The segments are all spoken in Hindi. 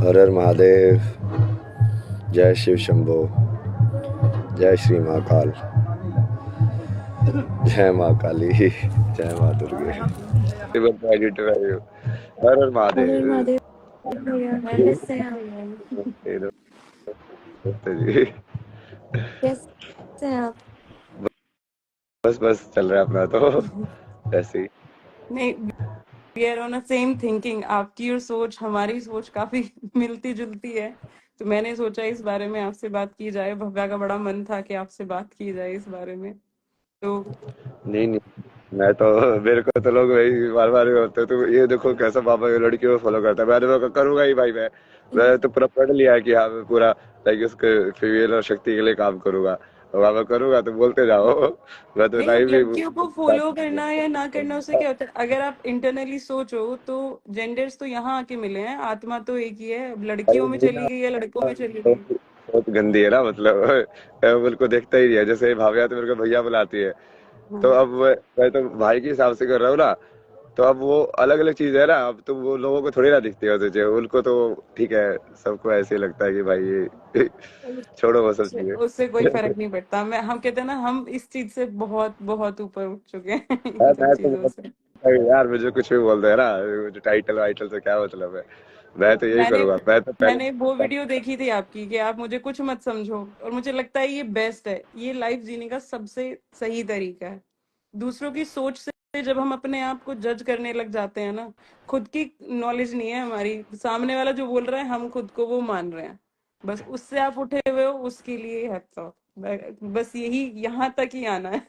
हर हर महादेव। जय शिव शंभो। जय श्री महाकाल। जय माँ काली। जय माँ दुर्गे। हर हर अरे महादेव। महादेव भैया कैसे हैं आप? जी। कैसे हैं आप? बस बस चल रहा है अपना तो ऐसे ही। नहीं, we are on a same thinking. आपकी और सोच हमारी सोच काफी मिलती जुलती है, तो मैंने सोचा इस बारे में आपसे बात की जाए। भव्या का बड़ा मन था कि आपसे बात की जाए इस बारे में। तो नहीं नहीं, मैं तो मेरे को तो लोग वही बार बार होते तो ये देखो कैसा पापा ये लड़की को फॉलो करता है। मैंने तो करूंगा ही भाई। मैं तो पूरा पढ़ लिया है कि हाँ मैं पूरा लाइक उसके फीमेल और शक्ति के लिए काम करूंगा। और मैं करूंगा तो बोलते जाओ। मैं तो नहीं, लाइव भी लड़कियों को फॉलो करना या ना करना उससे क्या होता है? अगर आप इंटरनली सोचो तो जेंडर्स तो यहाँ आके मिले हैं, आत्मा तो एक ही है। अब लड़कियों में चली गई या लड़कों में चली गई। बहुत गंदी है ना मतलब। मेरे को देखता ही नहीं है। जैसे भाभिया तो मेरे को भैया बुलाती है। तो हाँ, अब मैं तो भाई के हिसाब से कर रहा हूँ ना। तो अब वो अलग अलग चीज है ना। अब तो वो लोगों को थोड़ी ना दिखती है वो चीजें। उनको तो ठीक है, सबको ऐसे ही लगता है कि भाई ये छोड़ो वो सब उससे उससे कोई चीजें। फर्क नहीं पड़ता। मैं हम कहते हैं ना, हम इस चीज से बहुत बहुत ऊपर उठ चुके हैं इन सब मैं तो चीजों से। यार मुझे कुछ भी बोलते हैं ना, मुझे टाइटल वाइटल से क्या मतलब है। मैं तो यही मैंने करूंगा। मैं तो मैंने वो पहले वीडियो देखी थी आपकी कि आप मुझे कुछ मत समझो, और मुझे लगता है ये बेस्ट है। ये लाइफ जीने का सबसे सही तरीका है। दूसरों की सोच से जब हम अपने आप को जज करने लग जाते हैं ना, खुद की नॉलेज नहीं है हमारी, सामने वाला जो बोल रहा है हम खुद को वो मान रहे हैं, बस उससे आप उठे हुए हो, उसके लिए हैट्स ऑफ। बस यही यहाँ तक ही आना है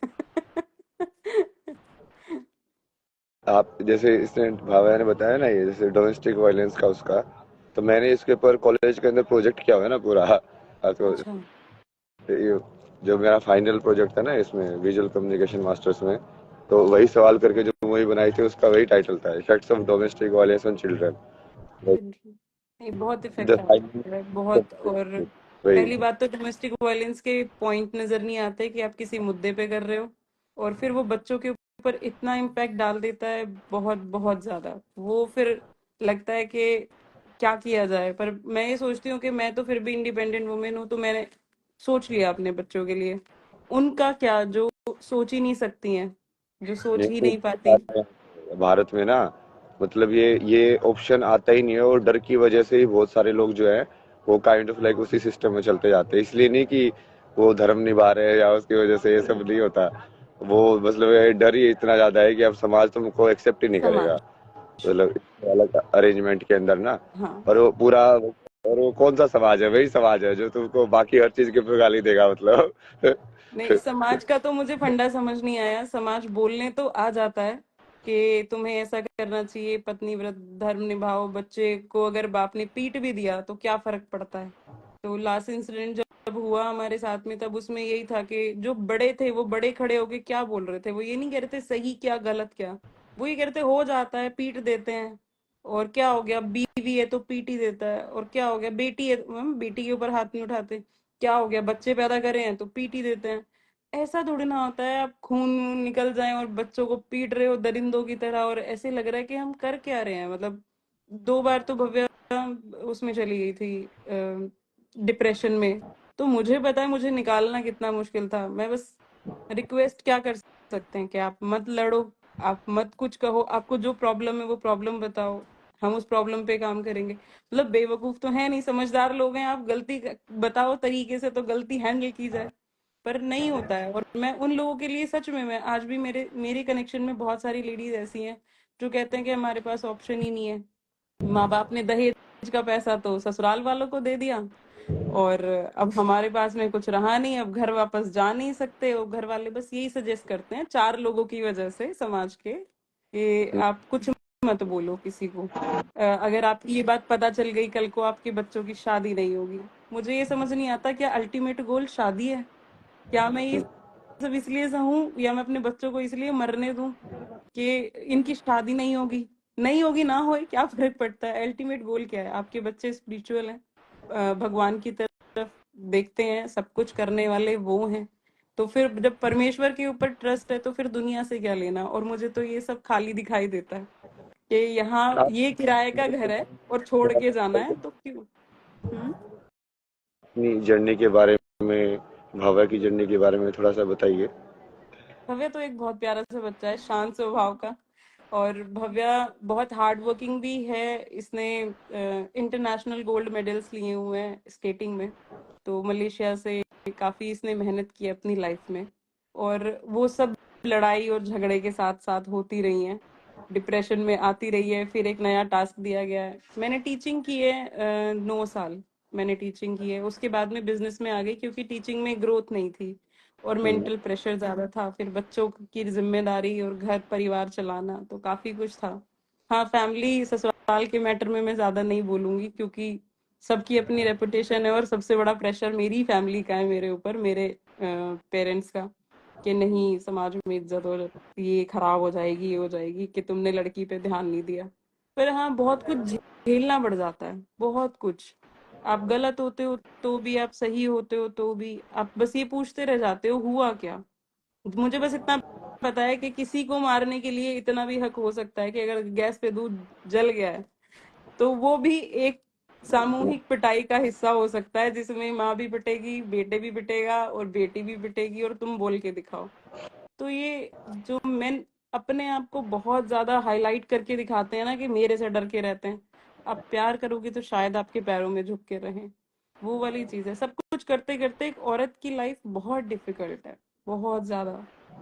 आप जैसे इसने भावना ने बताया ना, ये जैसे डोमेस्टिक वायलेंस का उसका, तो मैंने इसके ऊपर कॉलेज के अंदर प्रोजेक्ट किया हुआ है ना पूरा। तो अच्छा, ये जो मेरा फाइनल प्रोजेक्ट था ना इसमें विजुअल कम्युनिकेशन मास्टर्स में, तो वही सवाल करके जो मूवी बनाई थी उसका वही टाइटल था, effects of domestic violence on children. नहीं, बहुत इफेक्ट द आता है बहुत। और वही। पहली बात तो डोमेस्टिक वायलेंस के पॉइंट नजर नहीं आते कि आप किसी मुद्दे पे कर रहे हो, और फिर वो बच्चों के ऊपर इतना इम्पैक्ट डाल देता है, बहुत बहुत ज्यादा। वो फिर लगता है कि क्या किया जाए। पर मैं ये सोचती हूँ कि मैं तो फिर भी इंडिपेंडेंट वुमेन हूँ, तो मैंने सोच लिया अपने बच्चों के लिए। उनका क्या, जो सोच ही नहीं सकती हैं, जो सोच ही नहीं पाती। भारत में ना, मतलब ये ऑप्शन आता ही नहीं है। और डर की वजह से ही बहुत सारे लोग जो है वो काइंड ऑफ लाइक उसी सिस्टम में चलते जाते हैं। इसलिए नहीं कि वो धर्म निभा रहे हैं या उसकी वजह से, ये सब नहीं होता। वो मतलब ये डर ही इतना ज्यादा है कि अब समाज तुमको एक्सेप्ट ही नहीं करेगा, समाज, मतलब अलग अरेंजमेंट के अंदर ना। हाँ। और वो पूरा, और वो कौन सा समाज है? वही समाज है जो तुमको बाकी हर चीज के ऊपर गाली देगा मतलब। नहीं, समाज का तो मुझे फंडा समझ नहीं आया। समाज बोलने तो आ जाता है कि तुम्हें ऐसा करना चाहिए, पत्नी व्रत, धर्म निभाओ। बच्चे को अगर बाप ने पीट भी दिया तो क्या फर्क पड़ता है? तो लास्ट इंसिडेंट जब हुआ हमारे साथ में, तब उसमें यही था कि जो बड़े थे वो बड़े खड़े होके क्या बोल रहे थे, वो ये नहीं कह रहे थे सही क्या गलत क्या, वो ये कह रहे थे हो जाता है, पीट देते हैं। और क्या हो गया, बीवी है तो पीट ही देता है। और क्या हो गया, बेटी है, बेटी के ऊपर हाथ नहीं उठाते। क्या हो गया, बच्चे पैदा करे हैं तो पीट ही देते हैं। ऐसा थोड़ी ना होता है, आप खून निकल जाए और बच्चों को पीट रहे हो दरिंदों की तरह, और ऐसे लग रहा है कि हम कर क्या रहे हैं। मतलब 2 बार तो भव्या उसमें चली गई थी डिप्रेशन में। तो मुझे पता है मुझे निकालना कितना मुश्किल था। मैं बस रिक्वेस्ट क्या कर सकते हैं कि आप मत लड़ो, आप मत कुछ कहो, आपको जो प्रॉब्लम है वो प्रॉब्लम बताओ, हम उस प्रॉब्लम पे काम करेंगे। मतलब बेवकूफ तो है नहीं, समझदार लोग हैं। आप गलती बताओ तरीके से तो गलती हैंडल की जाए, पर नहीं होता है। और मैं उन लोगों के लिए सच में, मैं आज भी मेरे कनेक्शन में बहुत सारी लेडीज ऐसी हैं जो कहते हैं कि हमारे पास ऑप्शन ही नहीं है। माँ बाप ने दहेज का पैसा तो ससुराल वालों को दे दिया, और अब हमारे पास में कुछ रहा नहीं, अब घर वापस जा नहीं सकते। वो घर वाले बस यही सजेस्ट करते हैं, 4 लोगों की वजह से समाज के, कि आप कुछ मत बोलो किसी को। अगर आपकी ये बात पता चल गई, कल को आपके बच्चों की शादी नहीं होगी। मुझे ये समझ नहीं आता, क्या अल्टीमेट गोल शादी है? क्या मैं ये सब इसलिए सहूं, या मैं अपने बच्चों को इसलिए मरने दूं कि इनकी शादी नहीं होगी? नहीं होगी ना होए, क्या फर्क पड़ता है? अल्टीमेट गोल क्या है? आपके बच्चे स्पिरिचुअल हैं, भगवान की तरफ देखते हैं, सब कुछ करने वाले वो हैं। तो फिर जब परमेश्वर के ऊपर ट्रस्ट है तो फिर दुनिया से क्या लेना? और मुझे तो ये सब खाली दिखाई देता है। कि यहाँ आप ये किराए का घर है और छोड़ के जाना है तो क्यों। हम्म। अपनी जर्नी के बारे में, भावा की जर्नी के बारे में थोड़ा सा बताइए। भव्य तो एक बहुत प्यारा सा बच्चा है, शांत स्वभाव का। और भव्या बहुत हार्ड वर्किंग भी है। इसने इंटरनेशनल गोल्ड मेडल्स लिए हुए हैं स्केटिंग में। तो मलेशिया से काफी इसने मेहनत की है अपनी लाइफ में। और वो सब लड़ाई और झगड़े के साथ साथ होती रही हैं। डिप्रेशन में आती रही है, फिर एक नया टास्क दिया गया है। मैंने टीचिंग की है 9 साल। मैंने टीचिंग की है, उसके बाद में बिजनेस में आ गई क्योंकि टीचिंग में ग्रोथ नहीं थी और हम्म, मेंटल प्रेशर ज्यादा था। फिर बच्चों की जिम्मेदारी और घर परिवार चलाना, तो काफी कुछ था। हाँ, फैमिली ससुराल के मैटर में मैं ज्यादा नहीं बोलूंगी क्योंकि सबकी अपनी रेपुटेशन है और सबसे बड़ा प्रेशर मेरी फैमिली का है मेरे ऊपर, मेरे पेरेंट्स का। कि नहीं, समाज में इज्जत और ये खराब हो जाएगी, ये हो जाएगी कि तुमने लड़की पे ध्यान नहीं दिया। पर हाँ, बहुत कुछ झेलना पड़ जाता है, बहुत कुछ। आप गलत होते हो तो भी, आप सही होते हो तो भी, आप बस ये पूछते रह जाते हो हुआ क्या। मुझे बस इतना पता है कि किसी को मारने के लिए इतना भी हक हो सकता है कि अगर गैस पे दूध जल गया है तो वो भी एक सामूहिक पिटाई का हिस्सा हो सकता है, जिसमें माँ भी पिटेगी, बेटे भी पिटेगा और बेटी भी पिटेगी और तुम बोल के दिखाओ। तो ये जो मेन अपने आप को बहुत ज्यादा हाईलाइट करके दिखाते हैं ना कि मेरे से डर के रहते हैं, आप प्यार करोगे तो शायद आपके पैरों में झुक के रहें। वो वाली चीज है। सब कुछ करते करते एक औरत की लाइफ बहुत डिफिकल्ट है, बहुत ज्यादा।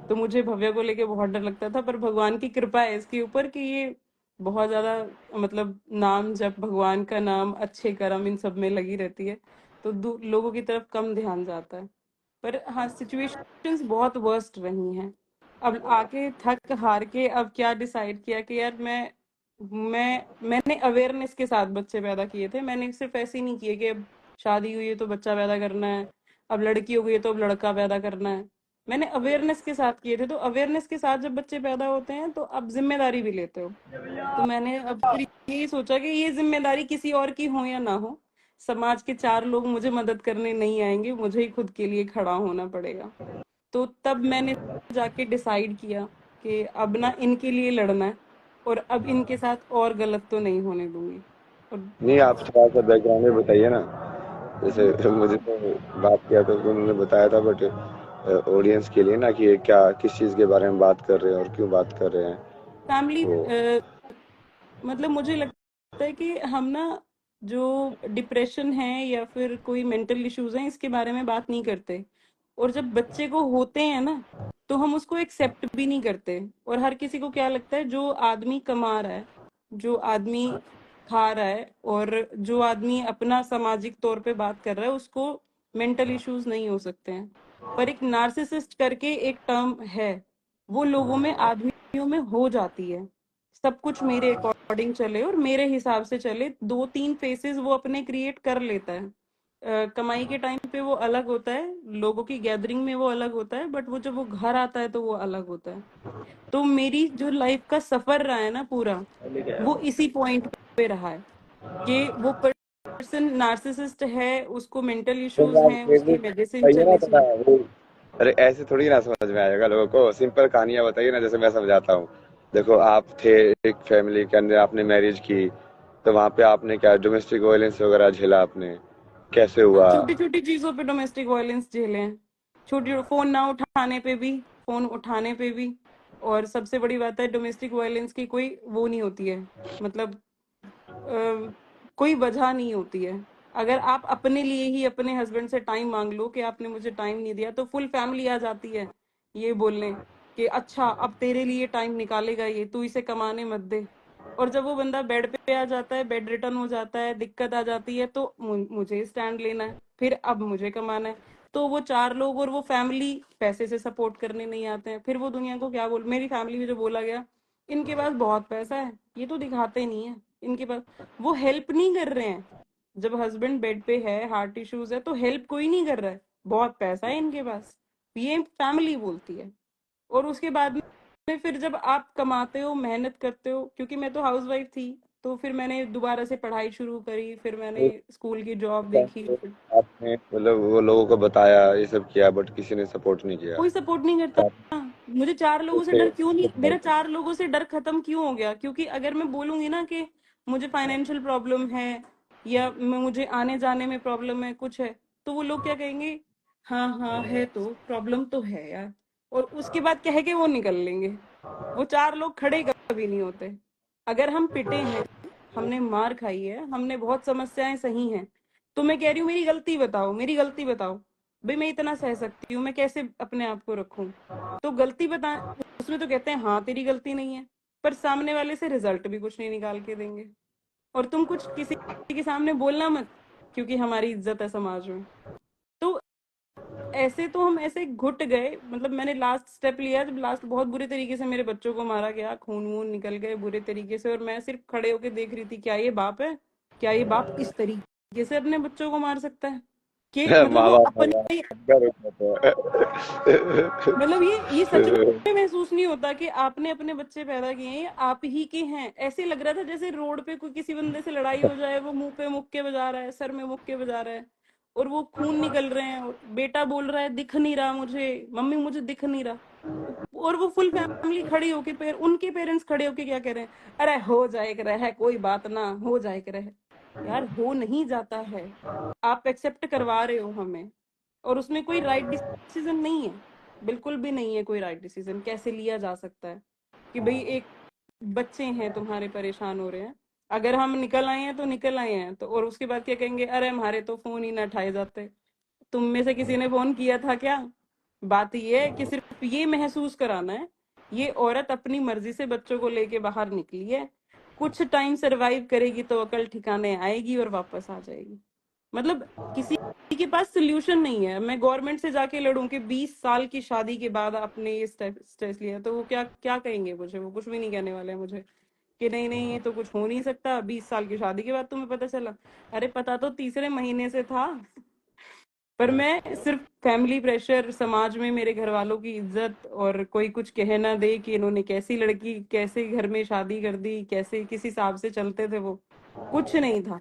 तो मुझे भव्य को लेके बहुत डर लगता था, पर भगवान की कृपा है इसके ऊपर कि ये बहुत ज्यादा, मतलब नाम जब भगवान का नाम, अच्छे कर्म, इन सब में लगी रहती है तो लोगों की तरफ कम ध्यान जाता है। पर हाँ, सिचुएशंस बहुत वर्स्ट रही हैं। अब आके थक हार के अब क्या डिसाइड किया कि यार मैंने अवेयरनेस के साथ बच्चे पैदा किए थे। मैंने सिर्फ ऐसे ही नहीं किए कि अब शादी हुई है तो बच्चा पैदा करना है, अब लड़की हो गई है तो अब लड़का पैदा करना है। मैंने अवेयरनेस के साथ किए थे। तो अवेयरनेस के साथ जब बच्चे पैदा होते हैं तो अब जिम्मेदारी भी लेते हो। तो मैंने अब फिर यही सोचा कि ये जिम्मेदारी किसी और की हो या ना हो, समाज के 4 लोग मुझे मदद करने नहीं आएंगे, मुझे ही खुद के लिए खड़ा होना पड़ेगा। तो तब मैंने जाके डिसाइड किया कि अब ना इनके लिए लड़ना है और अब इनके साथ और गलत तो नहीं होने दूंगी। और नहीं, आप थोड़ा सा बैकग्राउंड में बताइए ना। हम्म, जैसे मुझे तो बात किया तो उन्होंने बताया था, बट ऑडियंस के लिए ना कि ये क्या, किस चीज़ के बारे में बात कर रहे हैं और क्यों बात कर रहे हैं फैमिली, वो। मतलब मुझे लगता है कि हम ना जो डिप्रेशन है या फिर कोई मेंटल इश्यूज हैं इसके बारे में बात नहीं करते। और जब बच्चे को होते हैं ना तो हम उसको एक्सेप्ट भी नहीं करते। और हर किसी को क्या लगता है, जो आदमी कमा रहा है, जो आदमी खा रहा है और जो आदमी अपना सामाजिक तौर पे बात कर रहा है, उसको मेंटल इश्यूज नहीं हो सकते हैं। पर एक नार्सिसिस्ट करके एक टर्म है, वो लोगों में, आदमियों में हो जाती है। सब कुछ मेरे अकॉर्डिंग चले और मेरे हिसाब से चले, 2-3 फेसेस वो अपने क्रिएट कर लेता है। कमाई के टाइम पे वो अलग होता है, लोगों की गैदरिंग में वो अलग होता है, बट वो जब वो घर आता है तो वो अलग होता है। तो मेरी जो लाइफ का सफर रहा है ना पूरा, वो इसी पॉइंट पे रहा है कि वो पर्सन नार्सिसिस्ट है, उसको मेंटल तो इश्यूज आप हैं, उसकी फेवरेट मेडिसिन बताइए ना चली थोड़ा सी। वो। अरे ऐसे थोड़ी ना समझ में आएगा लोगों को, सिंपल कहानियां बताइए ना, जैसे मैं समझाता हूँ। देखो, आप थे एक फैमिली के अंदर, आपने मैरिज की, तो वहां पे आपने क्या डोमेस्टिक वायलेंस वगैरह झेला आपने, कैसे हाँ, हुआ? छोटी छोटी चीजों पे डोमेस्टिक वायलेंस झेले हैं। छोटी, फोन ना उठाने पे भी, फोन उठाने पे भी। और सबसे बड़ी बात है, डोमेस्टिक वायलेंस की कोई वो नहीं होती है, मतलब कोई वजह नहीं होती है। अगर आप अपने लिए ही अपने हस्बैंड से टाइम मांग लो कि आपने मुझे टाइम नहीं दिया, तो फुल फैमिली आ जाती है ये बोलने कि अच्छा अब तेरे लिए टाइम निकालेगा ये, तू इसे कमाने मत दे। और जब वो बंदा बेड पे आ जाता है, बेड रिटर्न हो जाता है, दिक्कत आ जाती है, तो मुझे स्टैंड लेना है, फिर अब मुझे कमाना है। तो वो 4 लोग और वो फैमिली पैसे से सपोर्ट करने नहीं आते हैं। फिर वो दुनिया को क्या बोल, मेरी फैमिली में जो बोला गया, इनके पास बहुत पैसा है, ये तो दिखाते नहीं है इनके पास। वो हेल्प नहीं कर रहे हैं। जब हस्बैंड बेड पे है, हार्ट इश्यूज है, तो हेल्प कोई नहीं कर रहा है, बहुत पैसा है इनके पास, ये फैमिली बोलती है। और उसके बाद में फिर जब आप कमाते हो, मेहनत करते हो, क्योंकि मैं तो हाउसवाइफ थी, तो फिर मैंने दोबारा से पढ़ाई शुरू करी, फिर मैंने स्कूल की जॉब देखी। आपने मतलब वो लोगों को बताया ये सब किया बट किसी ने सपोर्ट नहीं किया कोई सपोर्ट नहीं करता। मुझे 4 लोगों से डर क्यों नहीं, मेरा 4 लोगों से डर खत्म क्यों हो गया? क्योंकि अगर मैं बोलूंगी ना कि मुझे फाइनेंशियल प्रॉब्लम है या मुझे आने जाने में प्रॉब्लम है, कुछ है, तो वो लोग क्या कहेंगे, हाँ हाँ है तो प्रॉब्लम तो है यार, और उसके बाद कह के वो निकल लेंगे। वो 4 लोग खड़े कभी नहीं होते। अगर हम पिटे हैं, हमने मार खाई है, हमने बहुत समस्याएं सही हैं, तो मैं कह रही हूँ मेरी गलती बताओ, मेरी गलती बताओ भाई, मैं इतना सह सकती हूँ, मैं कैसे अपने आप को रखूं? तो गलती बता, उसमें तो कहते हैं हाँ तेरी गलती नहीं है, पर सामने वाले से रिजल्ट भी कुछ नहीं निकाल के देंगे। और तुम कुछ किसी के सामने बोलना मत, क्योंकि हमारी इज्जत है समाज में। तो ऐसे तो हम ऐसे घुट गए, मतलब मैंने लास्ट स्टेप लिया जब लास्ट बहुत बुरे तरीके से मेरे बच्चों को मारा गया, खून वून निकल गए बुरे तरीके से, और मैं सिर्फ खड़े होके देख रही थी, क्या ये बाप है? क्या ये बाप इस तरीके से अपने बच्चों को मार सकता है? कि मतलब माँ वो बाप अपने, मतलब ये सच में महसूस नहीं होता कि आपने अपने बच्चे पैदा किए हैं, आप ही के हैं। ऐसे लग रहा था जैसे रोड पे कोई किसी बंदे से लड़ाई हो जाए, वो मुंह पे मुक्के बजा रहा है, सर में मुक्के बजा रहा है, और वो खून निकल रहे हैं, और बेटा बोल रहा है दिख नहीं रहा मुझे, मम्मी मुझे दिख नहीं रहा, और वो फुल फैमिली खड़ी होके उनके पेरेंट्स खड़े होके क्या कह रहे हैं, अरे हो जाएगा रहे, कोई बात ना, हो जाएगा रहे। यार हो नहीं जाता है, आप एक्सेप्ट करवा रहे हो हमें, और उसमें कोई राइट डिसीजन नहीं है, बिल्कुल भी नहीं है कोई राइट डिसीजन। कैसे लिया जा सकता है कि भाई एक बच्चे हैं तुम्हारे परेशान हो रहे हैं, अगर हम निकल आए हैं तो निकल आए हैं, तो और उसके बाद क्या कहेंगे, अरे हमारे तो फोन ही ना उठाए जाते। तुम में से किसी ने फोन किया था क्या? बात ये है कि सिर्फ ये महसूस कराना है, ये औरत अपनी मर्जी से बच्चों को लेके बाहर निकली है, कुछ टाइम सरवाइव करेगी तो अकल ठिकाने आएगी और वापस आ जाएगी। मतलब किसी के पास सोल्यूशन नहीं है। मैं गवर्नमेंट से जाके लड़ूं कि 20 साल की शादी के बाद आपने ये स्टेप लिया, तो वो क्या क्या कहेंगे मुझे? वो कुछ भी नहीं कहने वाले हैं मुझे कि नहीं नहीं ये तो कुछ हो नहीं सकता, 20 साल की शादी के बाद तुम्हें पता चला। अरे पता तो तीसरे महीने से था, पर मैं सिर्फ फैमिली प्रेशर, समाज में मेरे घर वालों की इज्जत, और कोई कुछ कह ना दे कि इन्होंने कैसी लड़की कैसे घर में शादी कर दी, कैसे किस हिसाब से चलते थे वो, कुछ नहीं था।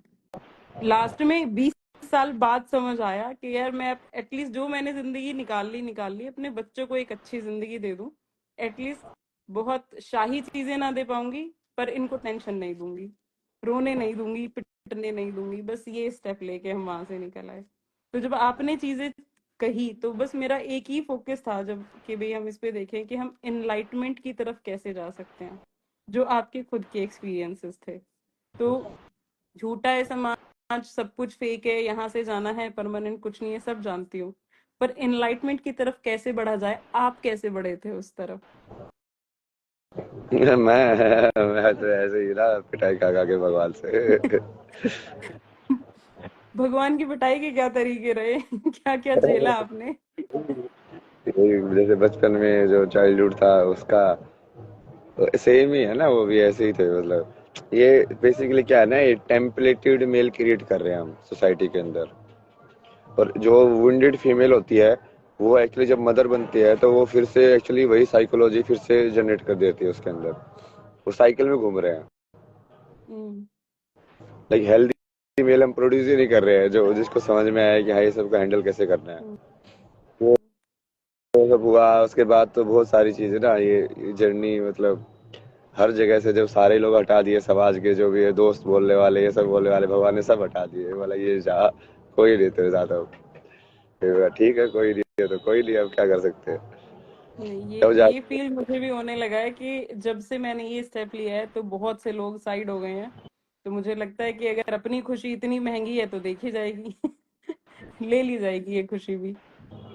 लास्ट में 20 साल बाद समझ आया कि यार मैं एटलीस्ट जो मैंने जिंदगी निकाल ली, अपने बच्चों को एक अच्छी जिंदगी दे दूं। एटलीस्ट बहुत शाही चीजें ना दे पाऊंगी, पर इनको टेंशन नहीं दूंगी, रोने नहीं दूंगी, पिटने नहीं दूंगी। बस ये स्टेप लेके हम वहां से निकल आए। तो जब आपने चीजें कही, तो बस मेरा एक ही फोकस था जब कि भाई हम इस पे देखें कि हम एनलाइटमेंट की तरफ कैसे जा सकते हैं, जो आपके खुद के एक्सपीरियंसेस थे। तो झूठा है समाज, सब कुछ फेक है, यहाँ से जाना है, परमानेंट कुछ नहीं है, सब जानती हूँ, पर एनलाइटमेंट की तरफ कैसे बढ़ा जाए? आप कैसे बढ़े थे उस तरफ? मैं तो ऐसे ही ना पिटाई खा खा के भगवान से भगवान की पिटाई के क्या तरीके रहे? क्या क्या झेला आपने? जैसे बचपन में जो चाइल्डहुड था उसका सेम ही है ना, वो भी ऐसे ही थे। मतलब ये बेसिकली क्या है ना, ये टेम्पलेटेड मेल क्रिएट कर रहे हैं हम सोसाइटी के अंदर। और जो वुंडेड फीमेल होती है वो एक्चुअली जब मदर बनती है तो वो फिर से एक्चुअली वही साइकोलॉजी फिर से जनरेट कर देती है उसके अंदर। वो साइकिल में घूम रहे हैं। हम्म। लाइक हेल्दी मेल हम प्रोड्यूस ही नहीं कर रहे हैं जो जिसको समझ में आया कि हाँ ये सबको हैंडल कैसे करना है। वो वो सब हुआ उसके बाद तो बहुत सारी चीजें ना, ये जर्नी मतलब हर जगह से जब सारे लोग हटा दिए समाज के, जो भी है दोस्त बोलने वाले ये सब बोलने वाले, भगवान ने सब हटा दिए। बोला ये जा कोई नहीं तेरे साथ अब। फिर बोला, ठीक है कोई नहीं है तो कोई नहीं, अब क्या कर सकते हैं। नहीं, तब जा ये फील मुझे भी होने लगा है कि जब से मैंने ये स्टेप लिया है तो बहुत से लोग साइड हो गए हैं। तो मुझे लगता है कि अगर अपनी खुशी इतनी महंगी है तो देखी जाएगी। ले ली जाएगी ये खुशी भी।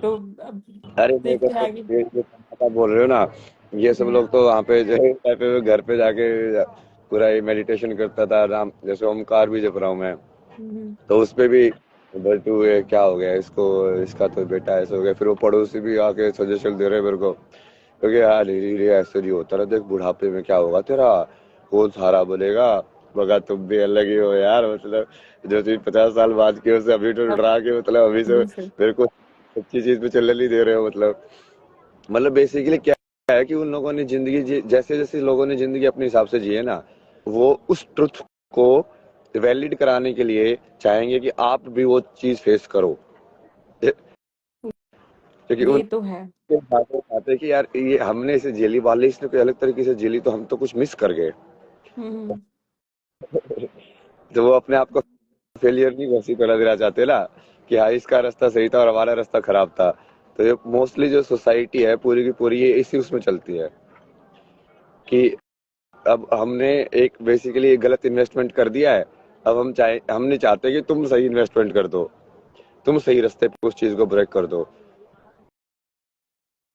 तो अब अरे देखो, देखते हैं आगे। ये जो आप बोल रहे हो ना, ये सब लोग तो वहाँ पे जो है पे घर पे जाके पूरा ये मेडिटेशन करता था राम, जैसे ओमकार भी जप रहा हूँ मैं, हम्म। तो उस पे भी बल्टू ये क्या हो गया इसको, इसका तो बेटा ऐसा हो गया। फिर वो पड़ोसी भी आके सजेशन दे रहे हैं मेरे को, क्योंकि यार धीरे धीरे ऐसे नहीं होता ना, देख बुढ़ापे में क्या होगा तेरा, कौन सहारा बोलेगा। मगर तुम भी अलग ही हो यार, मतलब जो चीज 50 साल बाद की उसे अभी तो अब डरा के मतलब अभी से अभी से मेरे को अच्छी चीज पे चलने नहीं दे रहे हो। मतलब बेसिकली क्या है कि उन लोगों ने जिंदगी जैसे जैसे लोगों ने जिंदगी अपने हिसाब से जी है ना, वो उस ट्रुथ आपको वैलिड कराने के लिए चाहेंगे कि आप भी वो चीज फेस करो, क्योंकि ये उन तो है। चाहते हैं कि यार ये हमने इसे झेली, वाले इसने कोई अलग तरीके से झेली, तो हम तो कुछ मिस कर गए। हम्म। तो वो अपने आप को फेलियर नहीं घोषित करना देना चाहते ना, कि हाँ इसका रास्ता सही था और हमारा रास्ता खराब था। तो ये मोस्टली जो सोसाइटी है पूरी की पूरी ये इसी उसमें चलती है कि अब हमने एक बेसिकली एक गलत इन्वेस्टमेंट कर दिया है, अब हम नहीं चाहते कि तुम सही इन्वेस्टमेंट कर दो, तुम सही रास्ते पे उस चीज को ब्रेक कर दो।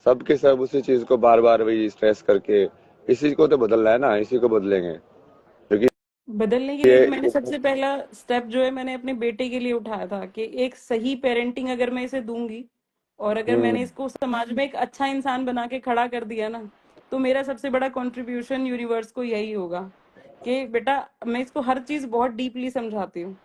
सबके सब उसी चीज को बार बार वही स्ट्रेस करके, इसी को तो बदलना है ना, इसी को बदलेंगे, क्योंकि बदलने के लिए मैंने सबसे पहला स्टेप जो है मैंने अपने बेटे के लिए उठाया था कि एक सही पेरेंटिंग अगर मैं इसे दूंगी और अगर मैंने इसको समाज में एक अच्छा इंसान बना के खड़ा कर दिया ना, तो मेरा सबसे बड़ा कंट्रीब्यूशन यूनिवर्स को यही होगा कि बेटा मैं इसको हर चीज बहुत डीपली समझाती हूँ।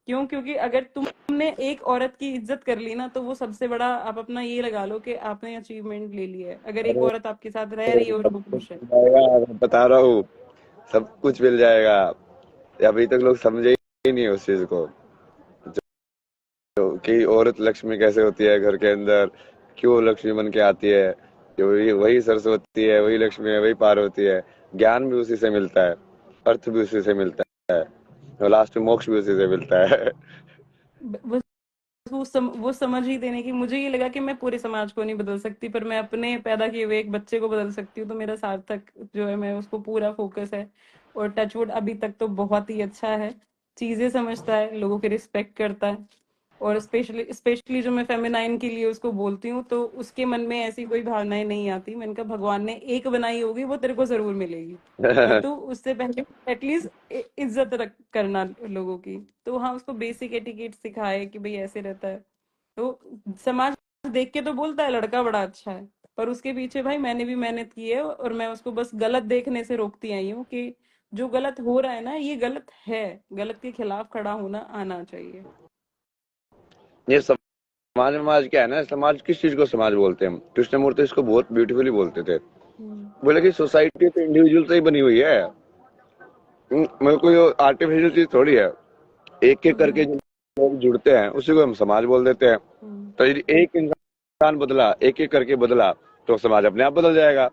क्यों? क्योंकि अगर तुमने एक औरत की इज्जत कर ली ना, तो वो सबसे बड़ा आप अपना ये लगा लो कि आपने अचीवमेंट ले लिया है, अगर एक औरत आपके साथ रह रही है और वो सब कुछ खुश है। मिल जाएगा, मैं बता रहा हूँ, सब कुछ मिल जाएगा। अभी तक लोग समझे ही नहीं उस चीज को, कि औरत लक्ष्मी कैसे होती है घर के अंदर, क्यों लक्ष्मी बन के आती है, कि वही वही सरस्वती है, वही लक्ष्मी है, वही पार्वती है। ज्ञान भी उसी से मिलता है, अर्थ भी उसी से मिलता है, और लास्ट में मोक्ष भी उसी से मिलता है। वो वो समझ ही देने की, मुझे ये लगा कि मैं पूरे समाज को नहीं बदल सकती, पर मैं अपने पैदा किए हुए एक बच्चे को बदल सकती हूँ, तो मेरा सार्थक जो है मैं उसको पूरा फोकस है। और टचवुड अभी तक तो बहुत ही अच्छा है, चीजें समझता है, लोगों की रिस्पेक्ट करता है। और स्पेशली स्पेशली जो मैं फेमिनाइन के लिए उसको बोलती हूँ, तो उसके मन में ऐसी कोई भावनाएं नहीं आती। मैंने कहा भगवान ने एक बनाई होगी, वो तेरे को जरूर मिलेगी, पर तू उससे पहले एटलीस्ट इज्जत रख करना लोगों की। तो हाँ, उसको बेसिक एटिकेट सिखाए कि भाई ऐसे रहता है। तो समाज देख के तो बोलता है लड़का बड़ा अच्छा है, पर उसके पीछे भाई मैंने भी मेहनत की है, और मैं उसको बस गलत देखने से रोकती आई हूँ कि जो गलत हो रहा है ना ये गलत है, गलत के खिलाफ खड़ा होना आना चाहिए। ये समाज समाज क्या है ना, समाज किस चीज को समाज बोलते हैं हम, कृष्णमूर्ति इसको बहुत ब्यूटीफुली बोलते थे। हम्म। बोले कि सोसाइटी तो इंडिविजुअल से ही बनी हुई है, मतलब कोई आर्टिफिशियल चीज थोड़ी है। एक एक करके हम्म। जो लोग जुड़ते हैं उसी को हम समाज बोल देते हैं। हम्म। तो यदि एक इंसान बदला, एक एक करके बदला, तो समाज अपने आप बदल जाएगा।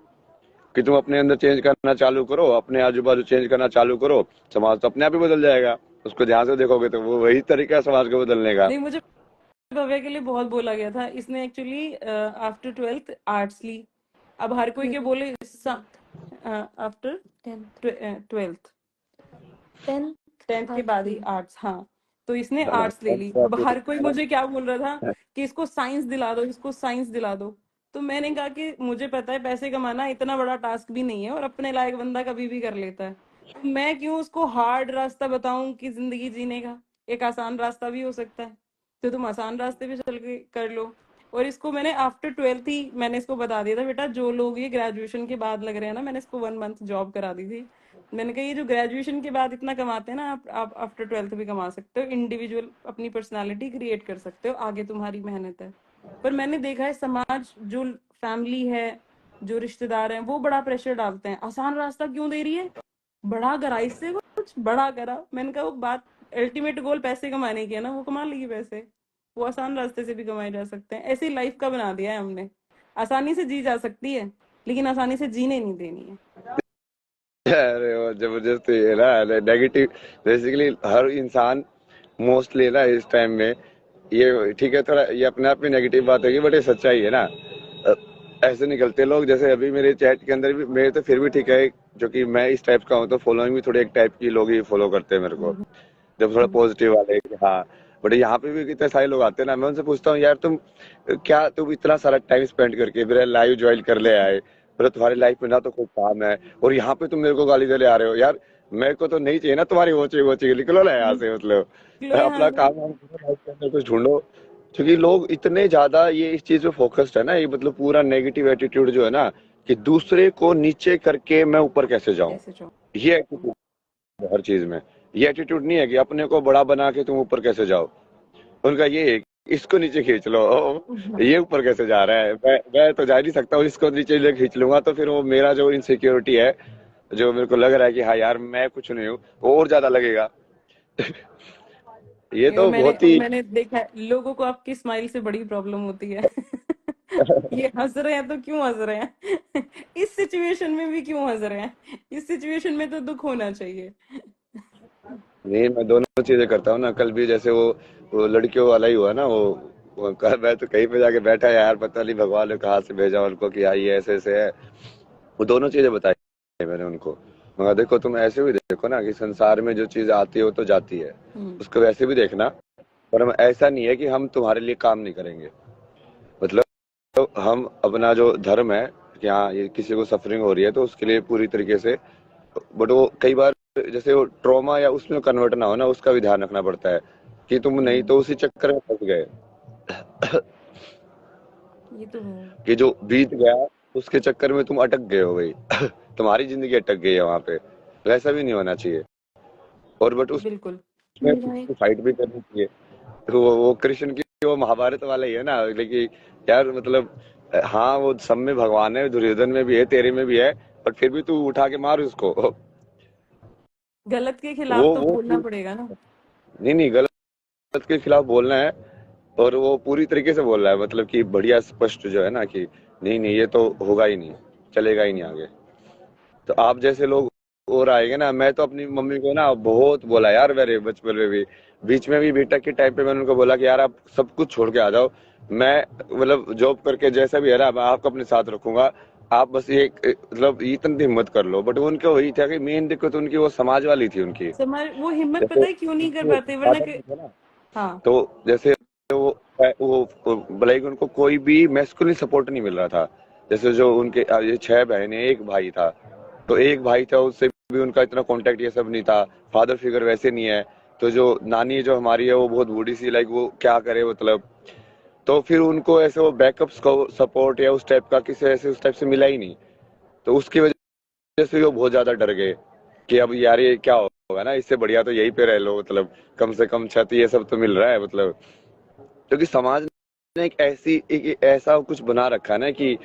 कि तुम अपने अंदर चेंज करना चालू करो, अपने आजू बाजू चेंज करना चालू करो, समाज तो अपने आप ही बदल जाएगा। उसको ध्यान से देखोगे तो वो वही तरीका है समाज को बदलने का। नहीं, मुझे भव्य के लिए बहुत बोला गया था, इसने एक्चुअली आफ्टर 12th आर्ट्स ली। अब हर कोई के मेरी बोले after 10th 12th 10th 10th के आर्ट्स बाद ही ली। आर्ट्स, हाँ। तो इसने हाँ, आर्ट्स ले ली। अब हर कोई मुझे क्या बोल रहा था कि इसको साइंस दिला दो, इसको साइंस दिला दो। तो मैंने कहा कि मुझे पता है पैसे कमाना इतना बड़ा टास्क भी नहीं है, और अपने लायक बंदा कभी भी कर लेता है। तो मैं क्यों उसको हार्ड रास्ता बताऊं कि जिंदगी जीने का एक आसान रास्ता भी हो सकता है, तो तुम आसान रास्ते पे चल के कर लो। और इसको मैंने आफ्टर 12th ही मैंने इसको बता दिया था, बेटा जो लोग ये ग्रेजुएशन के बाद लग रहे हैं ना, मैंने इसको 1 मंथ जॉब करा दी थी। मैंने कहा ये जो ग्रेजुएशन के बाद इतना कमाते हैं ना, आप आफ्टर 12th भी कमा सकते हो, इंडिविजुअल अपनी पर्सनालिटी क्रिएट कर सकते हो, आगे तुम्हारी मेहनत है। पर मैंने देखा है समाज, जो फैमिली है, जो रिश्तेदार हैं, वो बड़ा प्रेशर डालते हैं, आसान रास्ता क्यों दे रही है, बड़ा करा इससे, कुछ बड़ा करा। मैंने कहा वो बात, अल्टीमेट गोल पैसे कमाने की है ना, वो कमा लेगी पैसे, वो आसान रास्ते से भी कमाए जा सकते हैं। ऐसी लाइफ का बना दिया है हमने, आसानी से जी जा सकती है लेकिन आसानी से जीने नहीं देनी है। अरे वो जबरदस्ती है ना, नेगेटिव। बेसिकली हर इंसान मोस्टली ना इस टाइम में, ये ठीक है थोड़ा ये अपने आप में नेगेटिव बात होगी, बट ये सच्चाई है ना। अ, ऐसे निकलते लोग, जैसे अभी मेरे चैट के अंदर भी, मेरे तो फिर भी ठीक है, जो कि मैं इस टाइप का हूँ तो फॉलोइंग भी थोड़ी एक टाइप की लोग ही फॉलो करते हैं मेरे को, हम्म। जब थोड़ा पॉजिटिव वाले कि हाँ। बट यहाँ पे भी कितने सारे लोग आते हैं ना, मैं उनसे पूछता हूँ यार तुम इतना सारा टाइम स्पेंड करके मेरा लाइव ज्वाइन कर ले आए, मतलब तुम्हारी लाइफ में ना तो कोई काम है, और यहाँ पे तुम मेरे को गाली दे ले आ रहे हो यार। मेरे को तो नहीं चाहिए ना तुम्हारी वो चाहिए, निकलो ना यहाँ से, मतलब निकलो यहाँ अपना से। काम वाम करो, लाइफ के अंदर कुछ ढूंढो। क्योंकि लोग इतने ज्यादा ये इस चीज पे फोकस्ड है ना, ये मतलब पूरा नेगेटिव एटीट्यूड जो है ना, कि दूसरे को नीचे करके मैं ऊपर कैसे जाऊं, कैसे जाऊं। ये एटीट्यूड हर चीज में। ये एटीट्यूड नहीं है कि अपने को बड़ा बना के तुम ऊपर कैसे जाओ। उनका ये है कि इसको नीचे खींच लो, ये ऊपर कैसे जा रहा है, मैं तो जा ही नहीं सकता हूँ, इसको नीचे ले खींच लूंगा तो फिर वो मेरा जो इनसिक्योरिटी है, जो मेरे को लग रहा है कि हाँ यार मैं कुछ नहीं हूँ, वो और ज्यादा लगेगा। ये और तो बहुत ही मैंने देखा है लोगों को आपकी स्माइल से बड़ी प्रॉब्लम होती है। ये हंस रहे हैं तो क्यों हंस रहे हैं? इस सिचुएशन में भी क्यों हंस रहे हैं? इस सिचुएशन में तो दुख होना चाहिए। नहीं, मैं दोनों चीजें करता हूँ ना। कल भी जैसे वो लड़कियों वाला ही हुआ ना, वो कल मैं तो कहीं पे जाके बैठा यार, पता नहीं भगवान ने कहाँ से भेजा उनको कि हाँ ये ऐसे ऐसे है। वो दोनों चीजें बताई मैंने उनको। मगर देखो तुम ऐसे भी देखो ना कि संसार में जो चीज आती है वो तो जाती है, हम्म। उसको वैसे भी देखना। पर हम ऐसा नहीं है कि हम तुम्हारे लिए काम नहीं करेंगे। मतलब तो हम अपना जो धर्म है कि हाँ ये किसी को सफरिंग हो रही है तो उसके लिए पूरी तरीके से, बट वो कई बार जैसे वो ट्रॉमा या उसमें कन्वर्ट ना हो ना, उसका भी ध्यान रखना पड़ता है कि तुम नहीं हम्म, तो उसी चक्कर में फंस गए ये तो है। कि जो बीत गया उसके चक्कर में तुम अटक गए हो गई तुम्हारी जिंदगी अटक गई है वहां पे। वैसा भी नहीं होना चाहिए। और बट बिल्कुल। उसमें मेरा एक फाइट भी करनी चाहिए। तो वो कृष्ण की वो महाभारत वाला ही है ना, लेकिन यार मतलब हाँ वो सब में भगवान है, दुर्योधन में भी है, तेरे में भी है, बट फिर भी तू उठा के मार उसको। गलत के खिलाफ तो वो बोलना पड़ेगा ना। नहीं नहीं, गलत के खिलाफ बोलना है। और वो पूरी तरीके से बोल रहा है, मतलब कि बढ़िया स्पष्ट जो है ना कि नहीं नहीं ये तो होगा ही नहीं, चलेगा ही नहीं आगे। तो आप जैसे लोग और आएंगे ना। मैं तो अपनी मम्मी को ना बहुत बोला यार, मेरे बचपन में भी, बीच में भी बीटेक के टाइम पे मैंने उनको बोला कि यार आप सब कुछ छोड़ के आ जाओ, मैं मतलब जॉब करके जैसा भी है ना मैं आपको अपने साथ रखूंगा, आप बस ये मतलब इतनी हिम्मत कर लो। बट उनके वही था कि मेन दिक्कत उनकी वो समाज वाली थी उनकी। समाज वो हिम्मत जैसे पता है क्यों नहीं कर वो पाते वरना father कि। भी थे ना, हाँ। तो जैसे लाइक उनको कोई भी मैस्कुलिन सपोर्ट नहीं मिल रहा था। जैसे जो उनके ये 6 बहनें एक भाई था, तो एक भाई था उससे भी उनका इतना कांटेक्ट ये सब नहीं था। फादर फिगर वैसे नहीं है। तो जो नानी जो हमारी है वो बहुत बूढ़ी सी, लाइक वो क्या करे मतलब। तो फिर उनको ऐसे वो बैकअप सपोर्ट या उस टाइप का किसी ऐसे उस टाइप से मिला ही नहीं। तो उसकी वजह से वो बहुत ज्यादा डर गए कि अब यार ये क्या होगा ना, इससे बढ़िया तो यहीं पे रह लो, मतलब कम से कम छत ये सब तो मिल रहा है मतलब। क्योंकि समाज ने एक ऐसा कुछ बना रखा है ना कि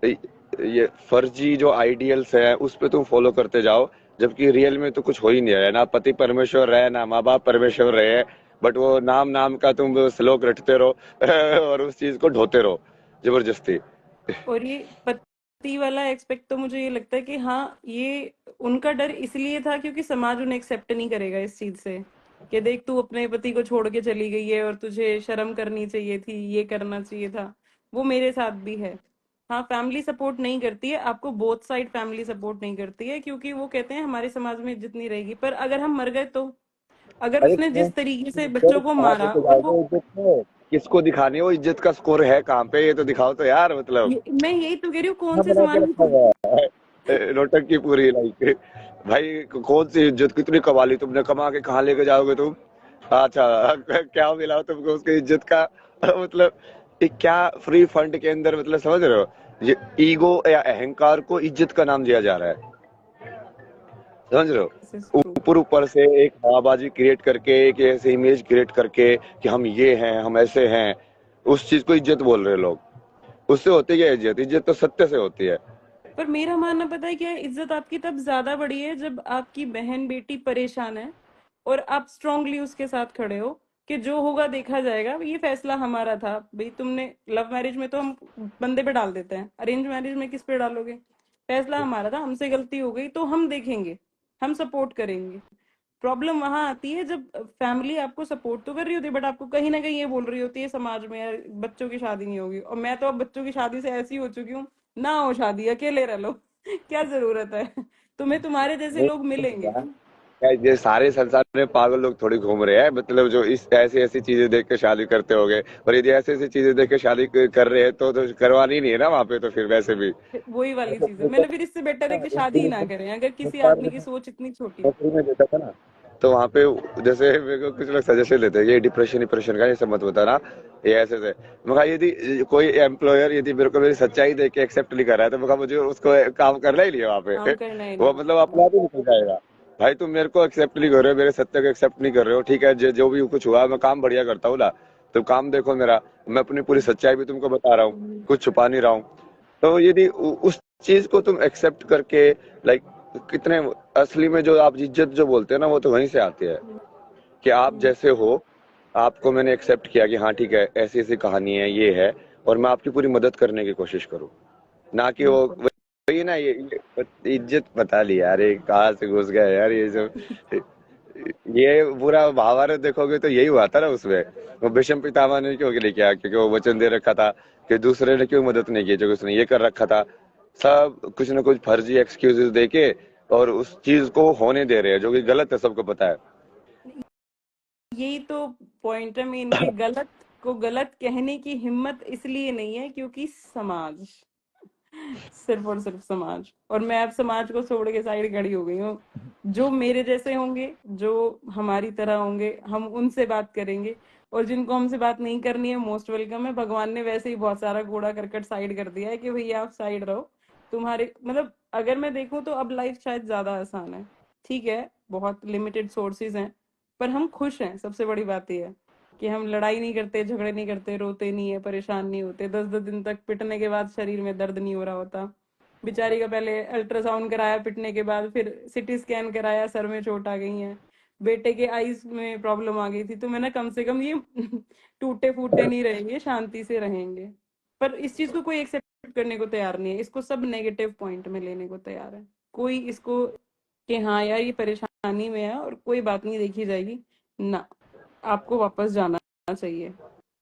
ये फर्जी जो आइडियल्स है उस पे तुम फॉलो करते जाओ, जबकि रियल में तो कुछ हो ही नहीं रहा है। ना पति परमेश्वर रहे, ना माँ बाप परमेश्वर रहे, बट वो नाम नाम का तुम श्लोक रटते रहो और उस चीज को ढोते रहो जबरदस्ती। और ये पति वाला एक्सपेक्ट तो मुझे ये लगता है कि हाँ ये उनका डर इसलिए था क्योंकि समाज उन्हें एक्सेप्ट नहीं करेगा इस चीज से कि देख तू अपने पति को छोड़ के चली गई है और तुझे शर्म करनी चाहिए थी, ये करना चाहिए था। वो मेरे साथ भी है। हाँ फैमिली सपोर्ट नहीं करती है आपको, बोथ साइड फैमिली सपोर्ट नहीं करती है क्योंकि वो कहते हैं हमारे समाज में इज्जत नहीं रहेगी। पर अगर हम मर गए तो, अगर अरे उसने क्यों? जिस तरीके से फिर बच्चों को कहाँ मारा लेके और वो, जाओगे इज्जत को? किसको दिखानी है वो इज्जत का स्कोर है कहाँ पे, ये तो दिखाओ तो यार मतलब। मैं यही तो कह रही हूँ कौन हाँ, से बना के समाज रखा में। हुआ है नोटंकी पूरी, लाइक भाई कौन सी इज्जत कितनी कमा ली तुमने, कमा के कहाँ लेके जाओगे तुम? अच्छा क्या मिला तुमको उसकी इज्जत का मतलब ये क्या फ्री फंड के अंदर, मतलब समझ रहे हो? ये ईगो या अहंकार को इज्जत का नाम दिया जा रहा है, समझ रहे हो? This is true. ऊपर ऊपर से एक हवाबाजी क्रिएट करके, एक ऐसे इमेज क्रिएट करके कि हम ये हैं, हम ऐसे हैं, उस चीज को इज्जत बोल रहे हैं लोग। उससे होती क्या है इज्जत? इज्जत तो सत्य से होती है। पर मेरा मानना पता है क्या है, इज्जत आपकी तब ज्यादा बड़ी है जब आपकी बहन बेटी परेशान है और आप स्ट्रांगली उसके साथ खड़े हो कि जो होगा देखा जाएगा, ये फैसला हमारा था। भाई तुमने लव मैरिज में तो हम बंदे पे डाल देते हैं, अरेंज मैरिज में किस पे डालोगे? फैसला हमारा था, हमसे गलती हो गई तो हम देखेंगे, हम सपोर्ट करेंगे। प्रॉब्लम वहां आती है जब फैमिली आपको सपोर्ट तो कर रही होती है बट आपको कहीं ना कहीं ये बोल रही होती है समाज में यार बच्चों की शादी नहीं होगी। और मैं तो अब बच्चों की शादी से ऐसी हो चुकी हूँ, ना हो शादी, अकेले रह लो। क्या जरूरत है? तुम्हें तुम्हारे जैसे लोग मिलेंगे। क्या ये सारे संसार में पागल लोग थोड़ी घूम रहे हैं, मतलब जो इस ऐसी ऐसी चीजें देख के शादी करते होंगे। और यदि ऐसी ऐसी चीजें देख के शादी कर रहे हैं तो करवानी नहीं है ना वहां पे, तो फिर वैसे भी वही वाली चीज है, मैंने फिर इससे बेटर है कि शादी ही ना करें अगर किसी आदमी की सोच इतनी छोटी है। नौकरी में देता था ना, तो वहां पे जैसे मेरे को कुछ लोग सजेशन लेते हैं ये डिप्रेशन डिप्रेशन का ये सब मत बताना, ये ऐसे ऐसे। मैं कहा यदि कोई एम्प्लॉयर यदि मेरे को मेरी सच्चाई देख के एक्सेप्ट नहीं कर रहा है तो मैं कहा मुझे उसको काम करना ही नहीं है वहां पे काम करना ही वो नहीं। मतलब अपने आप ही निकल जाएगा। भाई तुम मेरे को एक्सेप्ट नहीं कर रहे हो, मेरे सत्य को एक्सेप्ट नहीं कर रहे हो, ठीक है जो भी कुछ हुआ मैं काम बढ़िया करता हूँ ना, तो काम देखो मेरा, मैं अपनी पूरी सच्चाई भी तुमको बता रहा हूँ, कुछ छुपा नहीं रहा हूँ। तो यदि उस चीज को तुम एक्सेप्ट करके, लाइक कितने असली में जो आप इज्जत जो बोलते हैं ना वो तो वहीं से आती है। कि आप जैसे हो, आपको मैंने एक्सेप्ट किया कि हाँ ठीक है, ऐसी ऐसी कहानी है, ये है, और मैं आपकी पूरी मदद करने की कोशिश करूँ, ना कि वो बिल्कुल। वही ना, ये इज्जत बता ली यार, ये कहाँ से घुस गए यार ये सब। ये पूरा महाभारत देखोगे तो यही हुआ था ना उसमें। वो भीष्म पितामह ने क्यों नहीं किया, क्योंकि वो वचन दे रखा था। कि दूसरे ने क्यों मदद नहीं की, जो उसने ये कर रखा था। सब कुछ ना कुछ फर्जी एक्सक्यूजेस देके और उस चीज को होने दे रहे हैं, जो कि गलत है, सबको पता है। यही तो पॉइंट है मेन, कि गलत को गलत कहने की हिम्मत इसलिए नहीं है क्योंकि समाज, सिर्फ और सिर्फ समाज। और मैं अब समाज को छोड़ के साइड खड़ी हो गई हूँ। जो मेरे जैसे होंगे, जो हमारी तरह होंगे, हम उनसे बात करेंगे। और जिनको हमसे बात नहीं करनी है, मोस्ट वेलकम है। भगवान ने वैसे ही बहुत सारा कूड़ा करकट साइड कर दिया है कि भैया आप साइड रहो। तुम्हारे मतलब अगर मैं देखूं तो अब लाइफ शायद ज्यादा आसान है। ठीक है, बहुत लिमिटेड सोर्सेज हैं, पर हम खुश हैं। सबसे बड़ी बात यह है कि हम लड़ाई नहीं करते, झगड़े नहीं करते, रोते नहीं है, परेशान नहीं होते। 10-10 दिन तक पिटने के बाद शरीर में दर्द नहीं हो रहा होता। बेचारी का पहले अल्ट्रासाउंड कराया पिटने के बाद, फिर सिटी स्कैन कराया, सर में चोट आ गई है। बेटे के आईज में प्रॉब्लम आ गई थी, तो मैंने कम से कम ये टूटे फूटे नहीं रहेंगे, शांति से रहेंगे। पर इस चीज को कोई एक्सेप्ट करने को तैयार नहीं है। इसको सब नेगेटिव पॉइंट में लेने को तैयार है। कोई इसको कि हाँ यार ये परेशानी में है और कोई बात नहीं, देखी जाएगी ना। आपको वापस जाना चाहिए,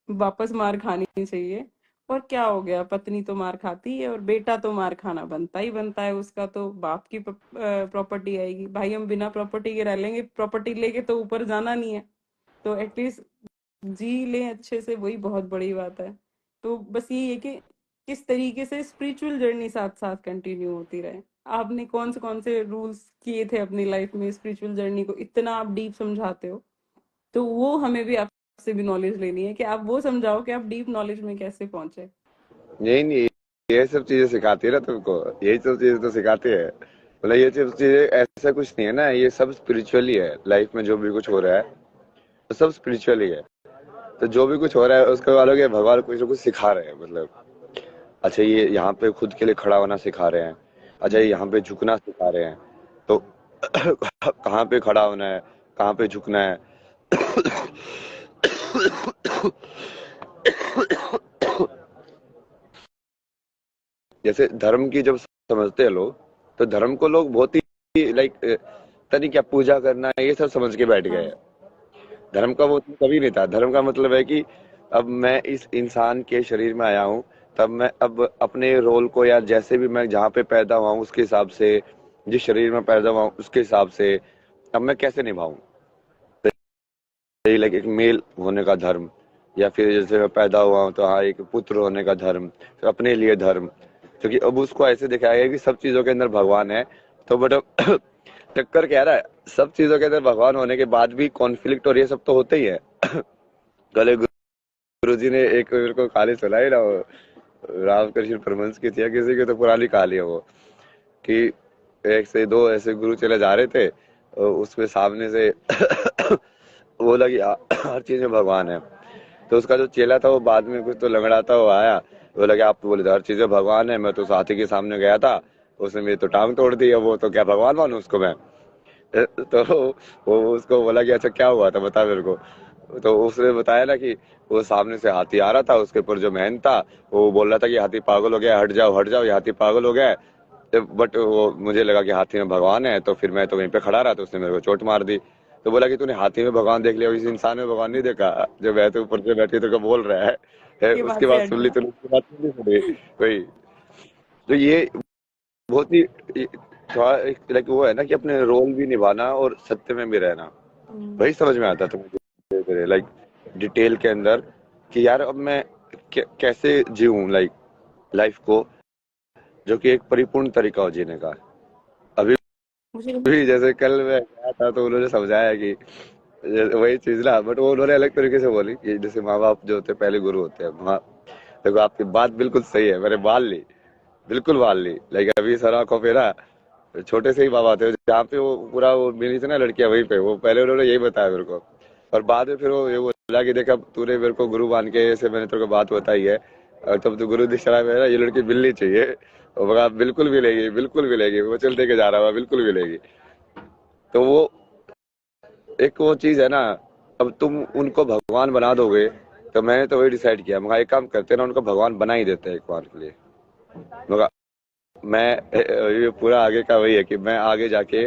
वापस मार खानी चाहिए। और क्या हो गया, पत्नी तो मार खाती है और बेटा तो मार खाना बनता ही बनता है। उसका तो बाप की प्रॉपर्टी आएगी। भाई हम बिना प्रॉपर्टी के रह लेंगे, प्रॉपर्टी लेके तो ऊपर जाना नहीं है। तो एटलीस्ट जी लें अच्छे से, वही बहुत बड़ी बात है। तो बस यही है कि किस तरीके से स्पिरिचुअल जर्नी साथ साथ कंटिन्यू होती रहे। आपने कौन से रूल्स किए थे अपनी लाइफ में, स्पिरिचुअल जर्नी को इतना आप डीप समझाते हो, तो वो हमें भी आपसे भी नॉलेज लेनी है कि आप वो समझाओ कि आप डीप नॉलेज में कैसे पहुंचे। यही नहीं, ये सब चीजें सिखाती है ना तुमको, यही सब चीजें तो सिखाती है। मतलब ये सब चीजें ऐसा कुछ नहीं है ना, ये सब स्पिरिचुअली है। लाइफ में जो भी कुछ हो रहा है तो सब स्पिरिचुअली है। तो जो भी कुछ हो रहा है उसके वालों के भगवान कुछ ना कुछ सिखा रहे हैं, मतलब अच्छा ये यहाँ पे खुद के लिए खड़ा होना सिखा रहे हैं, अच्छा ये यहाँ पे झुकना सिखा रहे हैं। तो कहाँ पे खड़ा होना है, कहाँ पे झुकना है। जैसे धर्म की जब समझते हैं लोग, तो धर्म को लोग बहुत ही लाइक पता नहीं क्या पूजा करना है, ये सब समझ के बैठ गए हाँ। हैं। धर्म का वो कभी नहीं था। धर्म का मतलब है कि अब मैं इस इंसान के शरीर में आया हूँ, तब मैं अब अपने रोल को, या जैसे भी मैं जहाँ पे पैदा हुआ हूँ उसके हिसाब से, जिस शरीर में पैदा हुआ हूँ उसके हिसाब से अब मैं कैसे निभाऊं। लाइक एक मेल होने का धर्म, या फिर जैसे मैं पैदा हुआ हूँ तो हाँ एक पुत्र होने का धर्म, तो अपने लिए धर्म। क्योंकि अब उसको ऐसे दिखाया गया कि सब चीजों के अंदर भगवान है। तो बट टक्कर क्या रहा है, सब चीजों के अंदर भगवान होने के बाद भी कॉन्फ्लिक्ट और ये सब तो होते ही है। कल गुरु जी ने एक मेरे को कहानी सुनाई ना, वो रामकृष्ण परमहंस की थी या किसी की, तो पुरानी कहानी है वो, कि एक से दो ऐसे गुरु चले जा रहे थे, और उसमें सामने से बोला कि हर चीज में भगवान है। तो उसका जो चेला था वो बाद में कुछ तो लंगड़ाता हुआ आया, बोला कि आप तो बोले थे हर चीज में भगवान है, मैं तो साथी के सामने गया था, उसने मेरी तो टांग तोड़ दी है, वो तो क्या भगवान मानूं उसको मैं। तो वो उसको बोला कि अच्छा क्या हुआ था बता मेरे को। तो उसने बताया ना कि वो सामने से हाथी आ रहा था, उसके ऊपर जो महंत था वो बोल रहा था कि हाथी पागल हो गया, हट जाओ, ये हाथी पागल हो गया है। बट वो मुझे लगा कि हाथी में भगवान है, तो फिर मैं तो वहीं पे खड़ा रहा, तो उसने मेरे को चोट मार दी। तो बोला कि तूने हाथी में भगवान देख लिया, इस इंसान में भगवान नहीं देखा, जो बैठे ऊपर से बैठे तेरे को बोल रहा है। ये बात उसके से बाद हट सुन ली, जा। तूने उसकी बात नहीं सुनी। वही तो ये बहुत ही थोड़ा लाइक वो है ना कि अपने रोल भी निभाना और सत्य में भी रहना, हम्म। वही समझ में आता था मुझे लाइक डिटेल के अंदर, कि यार अब मैं कैसे जीऊं लाइक लाइफ को, जो कि एक परिपूर्ण तरीका हो जीने का। अभी मुझे भी जैसे कल मैं गया था तो उन्होंने समझाया कि वही चीज ना, बट वो उन्होंने अलग तरीके से बोली कि जैसे माँ बाप जो होते हैं पहले गुरु होते हैं। माँ देखो आपकी बात बिल्कुल सही है, मैंने बाल ली, बिल्कुल बाल ली। लाइक अभी सर आंखों पे ना छोटे से ही बाबा थे, जहाँ पे वो पूरा वो मिली थी ना लड़कियां, वहीं पे वो पहले उन्होंने यही बताया मेरे को। और बाद में फिर वो ये बोला कि देख अब तूने मेरे को गुरु मान के ऐसे मैंने तेरे को बात बताई है, और तब तो गुरु दिशा में है ना, ये लड़की मिलनी चाहिए। और बोला बिल्कुल मिलेगी, बिल्कुल मिलेगी, वो चल दे के जा रहा हुआ, बिल्कुल मिलेगी। तो वो एक वो चीज है ना, अब तुम उनको भगवान बना दोगे, तो मैंने तो वही डिसाइड किया, मगर एक काम करते ना, उनको भगवान बना ही देते हैं एक बार के लिए। मगर मैं ये पूरा आगे का वही है कि मैं आगे जाके,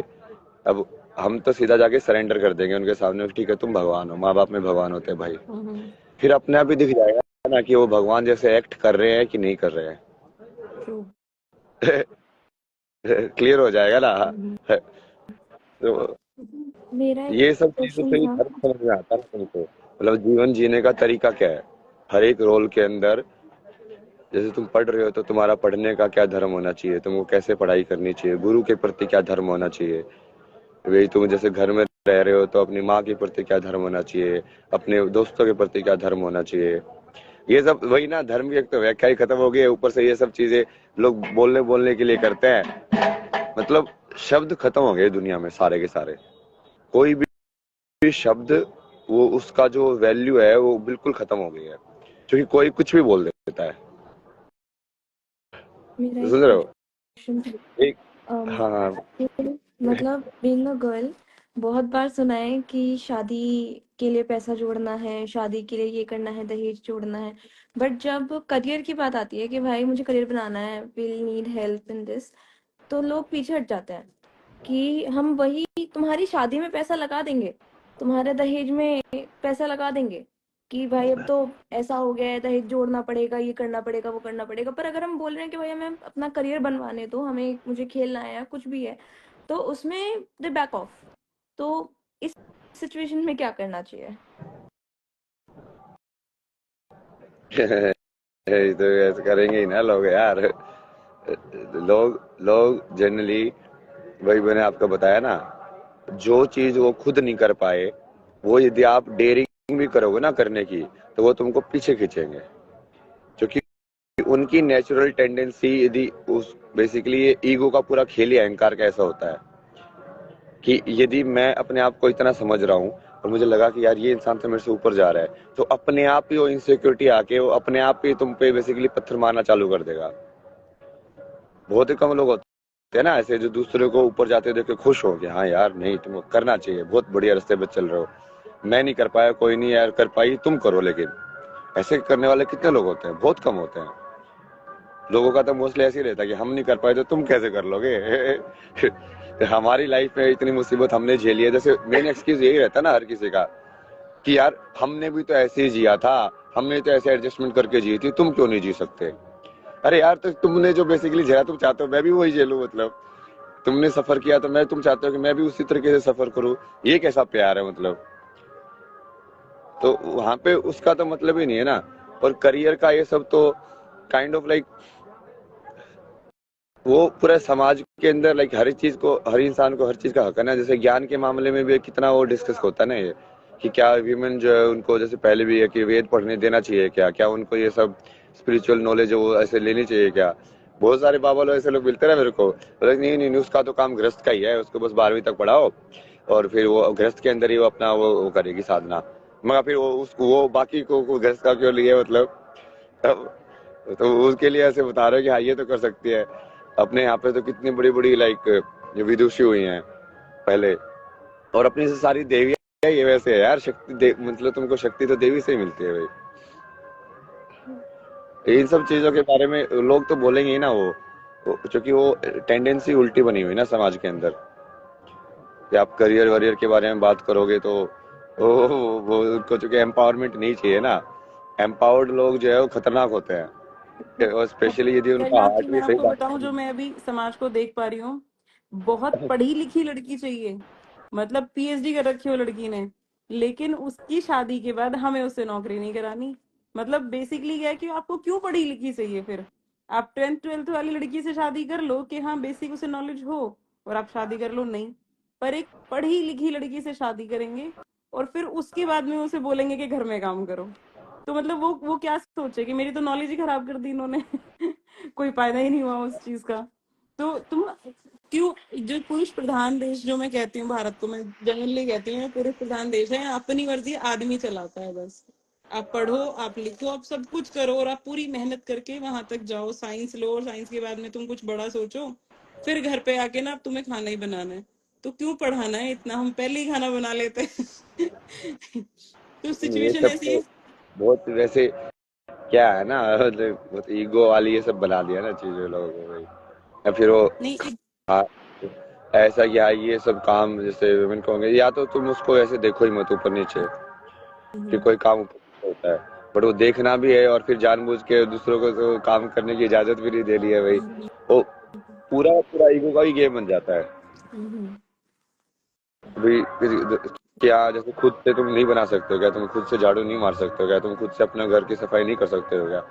अब हम तो सीधा जाके सरेंडर कर देंगे उनके सामने, ठीक है तुम भगवान हो, माँ बाप में भगवान होते हैं भाई। फिर अपने आप ही दिख जाएगा ना कि वो भगवान जैसे एक्ट कर रहे हैं कि नहीं कर रहे ट्रू। हैं। क्लियर हो जाएगा ना। तो मेरा एक ये सब चीजों क्वेश्चन से ही था। फर्क समझ में आता है तुमको, मतलब जीवन जीने का तरीका क्या है हर एक रोल के अंदर। जैसे तुम पढ़ रहे हो तो तुम्हारा पढ़ने का क्या धर्म होना चाहिए, तुमको कैसे पढ़ाई करनी चाहिए, गुरु के प्रति क्या धर्म होना चाहिए। वही तुम जैसे घर में रह रहे हो तो अपनी माँ के प्रति क्या धर्म होना चाहिए, अपने दोस्तों के प्रति क्या धर्म होना चाहिए। ये सब वही ना, धर्म की एक तो व्याख्या ही खत्म हो गई है, ऊपर से ये सब चीजें लोग बोलने बोलने के लिए करते हैं। मतलब शब्द खत्म हो गए दुनिया में सारे के सारे। कोई भी शब्द, वो उसका जो वैल्यू है वो बिल्कुल खत्म हो गई है, क्योंकि कोई कुछ भी बोल देता है। मेरा एक सुन रहे हो? क्वेश्चन था। एक, अम, हाँ। मतलब बीइंग अ गर्ल, बहुत बार सुना है कि शादी के लिए पैसा जोड़ना है, शादी के लिए ये करना है, दहेज जोड़ना है। बट जब करियर की बात आती है कि भाई मुझे करियर बनाना है, will need help in this, तो लोग पीछे हट जाते हैं कि हम वही तुम्हारी शादी में पैसा लगा देंगे, तुम्हारे दहेज में पैसा लगा देंगे, कि भाई अब तो ऐसा हो गया है, दहेज जोड़ना पड़ेगा, ये करना पड़ेगा, वो करना पड़ेगा। पर अगर हम बोल रहे हैं कि भाई हमें अपना करियर बनवाने दो, हमें मुझे खेलना है या कुछ भी है, तो उसमें दे बैक ऑफ। तो इस सिचुएशन में क्या करना चाहिए? ये तो ऐसे करेंगे ही ना लोग यार। लोग लोग जनरली, वही मैंने आपको बताया ना, जो चीज वो खुद नहीं कर पाए, वो यदि आप डेयरिंग भी करोगे ना करने की, तो वो तुमको पीछे खींचेंगे, क्योंकि उनकी नेचुरल टेंडेंसी, यदि उस बेसिकली ये ईगो का पूरा खेल ही अहंकार का ऐसा होता है कि यदि मैं अपने आप को इतना समझ रहा हूँ और मुझे लगा कि यार ये इंसान तो मेरे से ऊपर जा रहा है, तो अपने आप ही वो इनसिक्योरिटी आके वो अपने आप ही तुम पे बेसिकली पत्थर मारना चालू कर देगा। बहुत ही कम लोग होते हैं ना ऐसे जो दूसरे को ऊपर जाते देख के खुश हो गया, हाँ यार नहीं तुमको करना चाहिए, बहुत बढ़िया रास्ते पे चल रहे हो, मैं नहीं कर पाया, कोई नहीं यार कर पाई तुम करो। लेकिन ऐसे करने वाले कितने लोग होते हैं? बहुत कम होते हैं। लोगों का तो मोस्टली ऐसे ही रहता है कि हम नहीं कर पाए तो तुम कैसे कर लोगे। हमारी लाइफ में इतनी मुसीबत हमने झेली है, जैसे मेन एक्सक्यूज यही रहता है ना हर किसी का, कि यार हमने भी तो ऐसे ही जिया था, हमने तो ऐसे एडजस्टमेंट करके जी थी, तुम क्यों नहीं जी सकते। अरे यार, तो तुमने जो बेसिकली झेला तुम चाहते हो मैं भी वही झेलूं, मतलब तुमने सफर किया तो मैं, तुम चाहते हो कि मैं भी उसी तरीके से सफर करूं। ये कैसा प्यार है मतलब। तो वहां पे उसका तो मतलब ही नहीं है ना। और करियर का ये सब तो काइंड ऑफ लाइक, वो पूरा समाज के अंदर लाइक हर चीज को, हर इंसान को हर चीज का हक है ना। जैसे ज्ञान के मामले में भी कितना वो डिस्कस होता है ना ये, कि क्या वीमेन जो है उनको, जैसे पहले भी है कि वेद पढ़ने देना चाहिए क्या, क्या उनको ये सब स्पिरिचुअल नॉलेज है वो ऐसे लेनी चाहिए क्या। बहुत सारे बाबा लोग ऐसे लोग मिलते ना मेरे को, बोले नहीं नहीं नहीं, उसका तो काम गृहस्थ का ही है, उसको बस 12वीं तक पढ़ाओ और फिर वो गृहस्थ के अंदर ही वो अपना वो करेगी साधना। मगर फिर वो उसको, वो बाकी को गृहस्थ का क्यों लिए मतलब। अब तो उसके लिए ऐसे बता रहे हो कि हाँ ये तो कर सकती है। अपने यहाँ पे तो कितनी बड़ी बड़ी लाइक जो विदुषी हुई हैं पहले, और अपनी से सारी देवियां ये वैसे है यार, मतलब तुमको शक्ति तो देवी से ही मिलती है भाई। इन सब चीजों के बारे में लोग तो बोलेंगे ही ना, क्योंकि वो टेंडेंसी उल्टी बनी हुई ना समाज के अंदर, कि आप करियर वरियर के बारे में बात करोगे तो वो उनको चूंकि एम्पावरमेंट नहीं चाहिए ना। एम्पावर्ड लोग जो है वो खतरनाक होते हैं, और स्पेशली यदि उनका खतरनाक की हार्ट मैं भी सही आपको बात बताऊं, जो मैं अभी समाज को देख पा रही हूँ, बहुत पढ़ी लिखी लड़की चाहिए, मतलब पीएचडी कर रखी हो लड़की ने, लेकिन उसकी शादी के बाद हमें उससे नौकरी नहीं करानी। मतलब बेसिकली क्या है कि आपको क्यों पढ़ी लिखी चाहिए फिर? आप 10th 12th वाली लड़की से शादी कर लो कि हाँ बेसिक उसे नॉलेज हो और आप शादी कर लो, नहीं। पर एक पढ़ी लिखी लड़की से शादी करेंगे और फिर उसके बाद में उसे बोलेंगे कि घर में काम करो। तो मतलब वो क्या सोचे कि मेरी तो नॉलेज ही खराब कर दी इन्होंने। कोई फायदा ही नहीं हुआ उस चीज का। तो तुम क्यों, जो पुरुष प्रधान देश जो मैं कहती हूँ भारत को, मैं जनरली कहती हूँ पुरुष प्रधान देश है, अपनी मर्जी आदमी चलाता है बस। आप पढ़ो, आप लिखो, आप सब कुछ करो और आप पूरी मेहनत करके वहां तक जाओ, साइंस लो, और साइंस के बाद में तुम कुछ बड़ा सोचो, फिर घर पे आके ना अब तुम्हें खाना ही बनाना है। तो क्यों पढ़ाना है इतना, हम पहले ही खाना बना लेते हैं। तो ये सिचुएशन सब ऐसी तो है। बहुत वैसे क्या है ना, मतलब बहुत ईगो वाली ये सब बना दिया ना चीजें लोगों को भाई। या फिर वो नहीं हाँ, ऐसा क्या ये सब काम जैसे वुमेन को होंगे, या तो तुम उसको ऐसे देखो ही मत ऊपर नीचे कि कोई काम ऊपर नीचे होता है, बट वो देखना भी है और फिर जानबूझ के दूसरों को तो काम करने की इजाजत भी नहीं देनी है भाई। वो पूरा पूरा ईगो का ही गेम बन जाता है भाई। क्या जैसे खुद से तुम नहीं बना सकते हो क्या, तुम खुद से झाड़ू नहीं मार सकते हो क्या, तुम खुद से अपने घर की सफाई नहीं कर सकते हो क्या।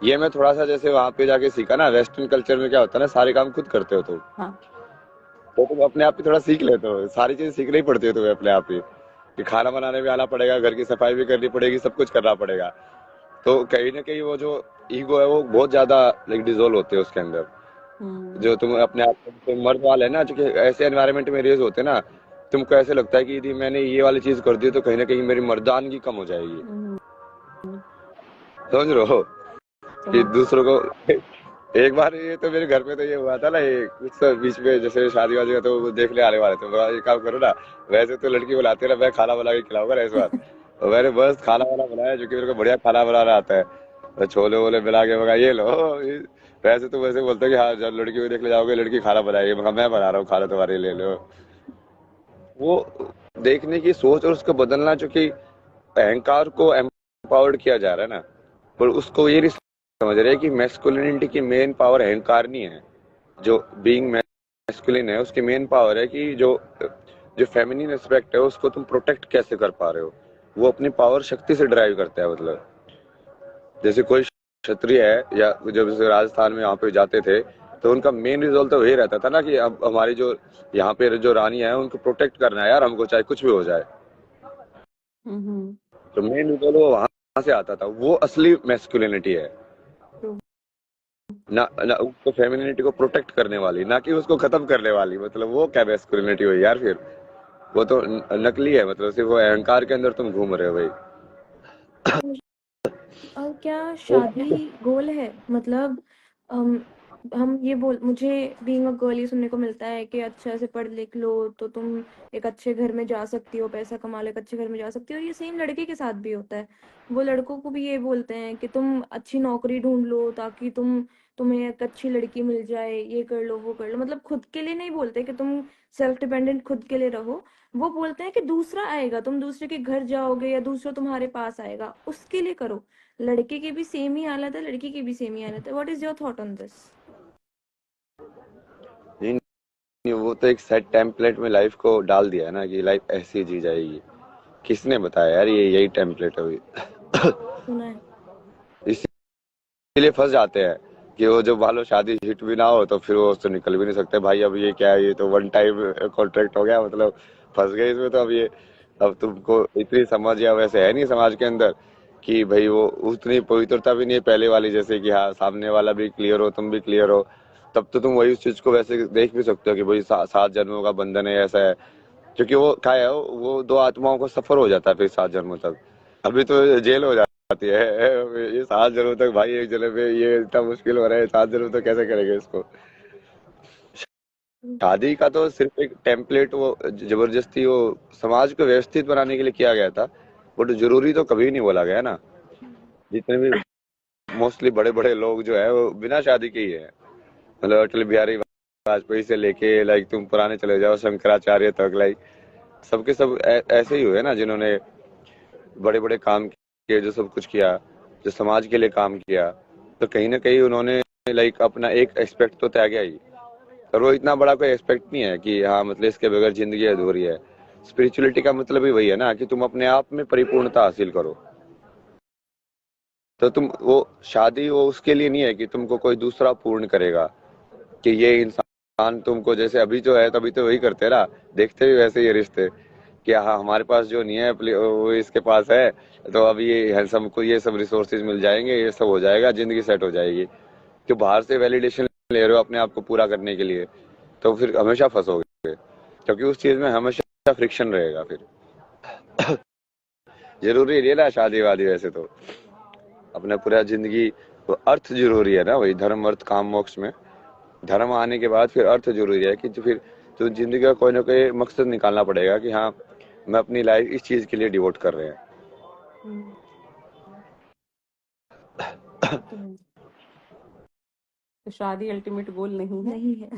ये मैं थोड़ा सा जैसे वहां पे जाके सीखा ना, वेस्टर्न कल्चर में क्या होता है ना, सारे काम खुद करते हो तुम, हाँ। तो तुम अपने आप ही थोड़ा सीख लेते हो, सारी चीजें सीखनी पड़ती है तुम्हें अपने आप ही, कि खाना बनाने भी आना पड़ेगा, घर की सफाई भी करनी पड़ेगी, सब कुछ करना पड़ेगा। तो कहीं ना कहीं वो जो ईगो है वो बहुत ज्यादा लाइक डिजोल्व होते हैं उसके अंदर। हम्म जो तुम अपने आप तुम मर्द वाले है ना, जो कि ऐसे एनवायरनमेंट में रेज होते हैं ना, तुमको ऐसे लगता है कि यदि मैंने ये वाली चीज कर दी तो कहीं ना कहीं मेरी मर्दानगी कम हो जाएगी। हम्म, समझ रहे हो कि समझ। दूसरों को एक बार ये तो मेरे घर पे तो ये हुआ था ना, ये कुछ तो बीच में जैसे शादी वादी का तो वो देखने आने वाले थे, बोला, ये काम करो ना, वैसे तो लड़की बुलाते ना, मैं खाना बना के खिलाऊंगा ना इस बार। और मैंने बस खाना वाना बनाया, जो कि मेरे को बढ़िया खाना बनाना आता है, और छोले वोले मिला के मगा ये लो वैसे तो वैसे बोलते कि हाँ जब लड़की को देखने जाओगे लड़की खाना बनाएगी, मगर मैं बना रहा हूँ खाना, तुम्हारे लिए ले लो। वो देखने की सोच और उसको बदलना, जो कि अहंकार को एम्पावर्ड किया जा रहा है ना, पर उसको ये नहीं समझ रहे कि मैस्कुलिनिटी की मेन पावर अहंकार नहीं है। जो बीइंग मैस्कुलिन है उसकी मेन पावर है कि जो जो फेमिनिन एस्पेक्ट है उसको तुम प्रोटेक्ट कैसे कर पा रहे हो। वो अपनी पावर शक्ति से ड्राइव करता है। मतलब जैसे कोई क्षत्रिय है, या जब जैसे राजस्थान में यहाँ पे जाते थे, तो उनका मेन रिजल्ट तो वही रहता था ना कि अब हमारी जो यहाँ पे जो रानी है उनको प्रोटेक्ट करना है यार, हमको चाहे कुछ भी हो जाए। हम्म तो मेन रिजल्ट वो वहां से आता था, वो असली मैस्कुलिनिटी है True. ना, ना उसको फेमिनिटी को प्रोटेक्ट करने वाली, ना कि उसको खत्म करने वाली। मतलब वो क्या मैस्कुलिनिटी हुई यार फिर, वो तो नकली है। मतलब सिर्फ वो अहंकार के अंदर तुम घूम रहे हो भाई। और क्या वो शादी गोल है? मतलब हम ये बोल मुझे बीइंग अ गर्ल ये सुनने को मिलता है कि अच्छे से पढ़ लिख लो तो तुम एक अच्छे घर में जा सकती हो, पैसा कमा लो एक अच्छे घर में जा सकती हो। ये सेम लड़के के साथ भी होता है। वो लड़कों को भी ये बोलते हैं कि तुम अच्छी नौकरी ढूंढ लो ताकि तुम्हें एक अच्छी लड़की मिल जाए, ये कर लो वो कर लो। मतलब खुद के लिए नहीं बोलते कि तुम सेल्फ डिपेंडेंट खुद के लिए रहो। वो बोलते हैं कि दूसरा आएगा, तुम दूसरे के घर जाओगे या दूसरा तुम्हारे पास आएगा, उसके लिए करो। लड़के की भी सेम ही हालत है, लड़की की भी सेम ही हालत है। What is your thought on this? नहीं, नहीं, वो तो एक सेट टेम्पलेट में लाइफ को डाल दिया है ना कि लाइफ ऐसी जी जाएगी। किसने बताया यार ये यही टेम्पलेट है भाई। सुना है। इसीलिए फंस जाते हैं कि वो जब मान लो शादी हिट भी ना हो तो फिर वो उससे निकल भी नहीं सकते भाई। अब ये क्या है, ये तो वन टाइम कॉन्ट्रैक्ट हो गया, मतलब फंस गए इसमें। तो अब ये, अब तुमको इतनी समझ या वैसे है नहीं समाज के अंदर कि भाई वो उतनी पवित्रता भी नहीं है पहले वाली, जैसे कि हाँ सामने वाला भी क्लियर हो तुम भी क्लियर हो, तब तो तुम वही उस चीज को वैसे देख भी सकते हो कि भाई 7 जन्मों का बंधन है, ऐसा है। क्योंकि वो क्या है, वो दो आत्माओं को सफर हो जाता है फिर 7 जन्मों तक। अभी तो जेल हो जाती है। ये 7 जन्मों तक भाई, एक जन्म में ये इतना मुश्किल हो रहा है, 7 जन्मों तक कैसे करेंगे इसको। शादी का तो सिर्फ एक टेम्पलेट, वो जबरदस्ती वो समाज को व्यवस्थित बनाने के लिए किया गया था, बट जरूरी तो कभी नहीं बोला गया ना। जितने भी मोस्टली बड़े बड़े लोग जो है वो बिना शादी के ही है। मतलब अटल बिहारी वाजपेयी से लेके लाइक तुम पुराने चले जाओ शंकराचार्य तक, लाइक सबके सब ऐसे ही हुए ना, जिन्होंने बड़े बड़े काम किए, जो सब कुछ किया, जो समाज के लिए काम किया। तो कहीं ना कहीं उन्होंने लाइक अपना एक एस्पेक्ट तो त्यागा ही। और वो इतना बड़ा कोई एस्पेक्ट नहीं है कि हाँ मतलब इसके बगैर जिंदगी अधूरी है। स्पिरिचुअलिटी का मतलब ही वही है ना कि तुम अपने आप में परिपूर्णता हासिल करो। तो तुम वो शादी वो उसके लिए नहीं है कि तुमको कोई दूसरा पूर्ण करेगा, कि ये इंसान तुमको, जैसे अभी जो है तभी तो वही करते हैं ना, देखते भी वैसे ही रिश्ते कि हाँ हमारे पास जो नहीं है वो इसके पास है, तो अब ये हमको ये सब रिसोर्सेज मिल जाएंगे, ये सब हो जाएगा, जिंदगी सेट हो जाएगी। तो बाहर से वैलिडेशन ले रहे हो अपने आप को पूरा करने के लिए, तो फिर हमेशा फंसोगे, क्योंकि उस चीज में हमेशा फ्रिक्शन रहेगा फिर। जरूरी नहीं है ना शादी वादी, वैसे तो अपना पूरा जिंदगी, तो अर्थ जरूरी है ना, वही धर्म अर्थ काम मोक्ष में धर्म आने के बाद फिर अर्थ जरूरी है कि तो फिर तो जिंदगी का कोई ना कोई मकसद निकालना पड़ेगा कि हाँ मैं अपनी लाइफ इस चीज के लिए डिवोट कर रहे हैं। हम्म, तो है। तो शादी अल्टीमेट गोल नहीं है, नहीं है।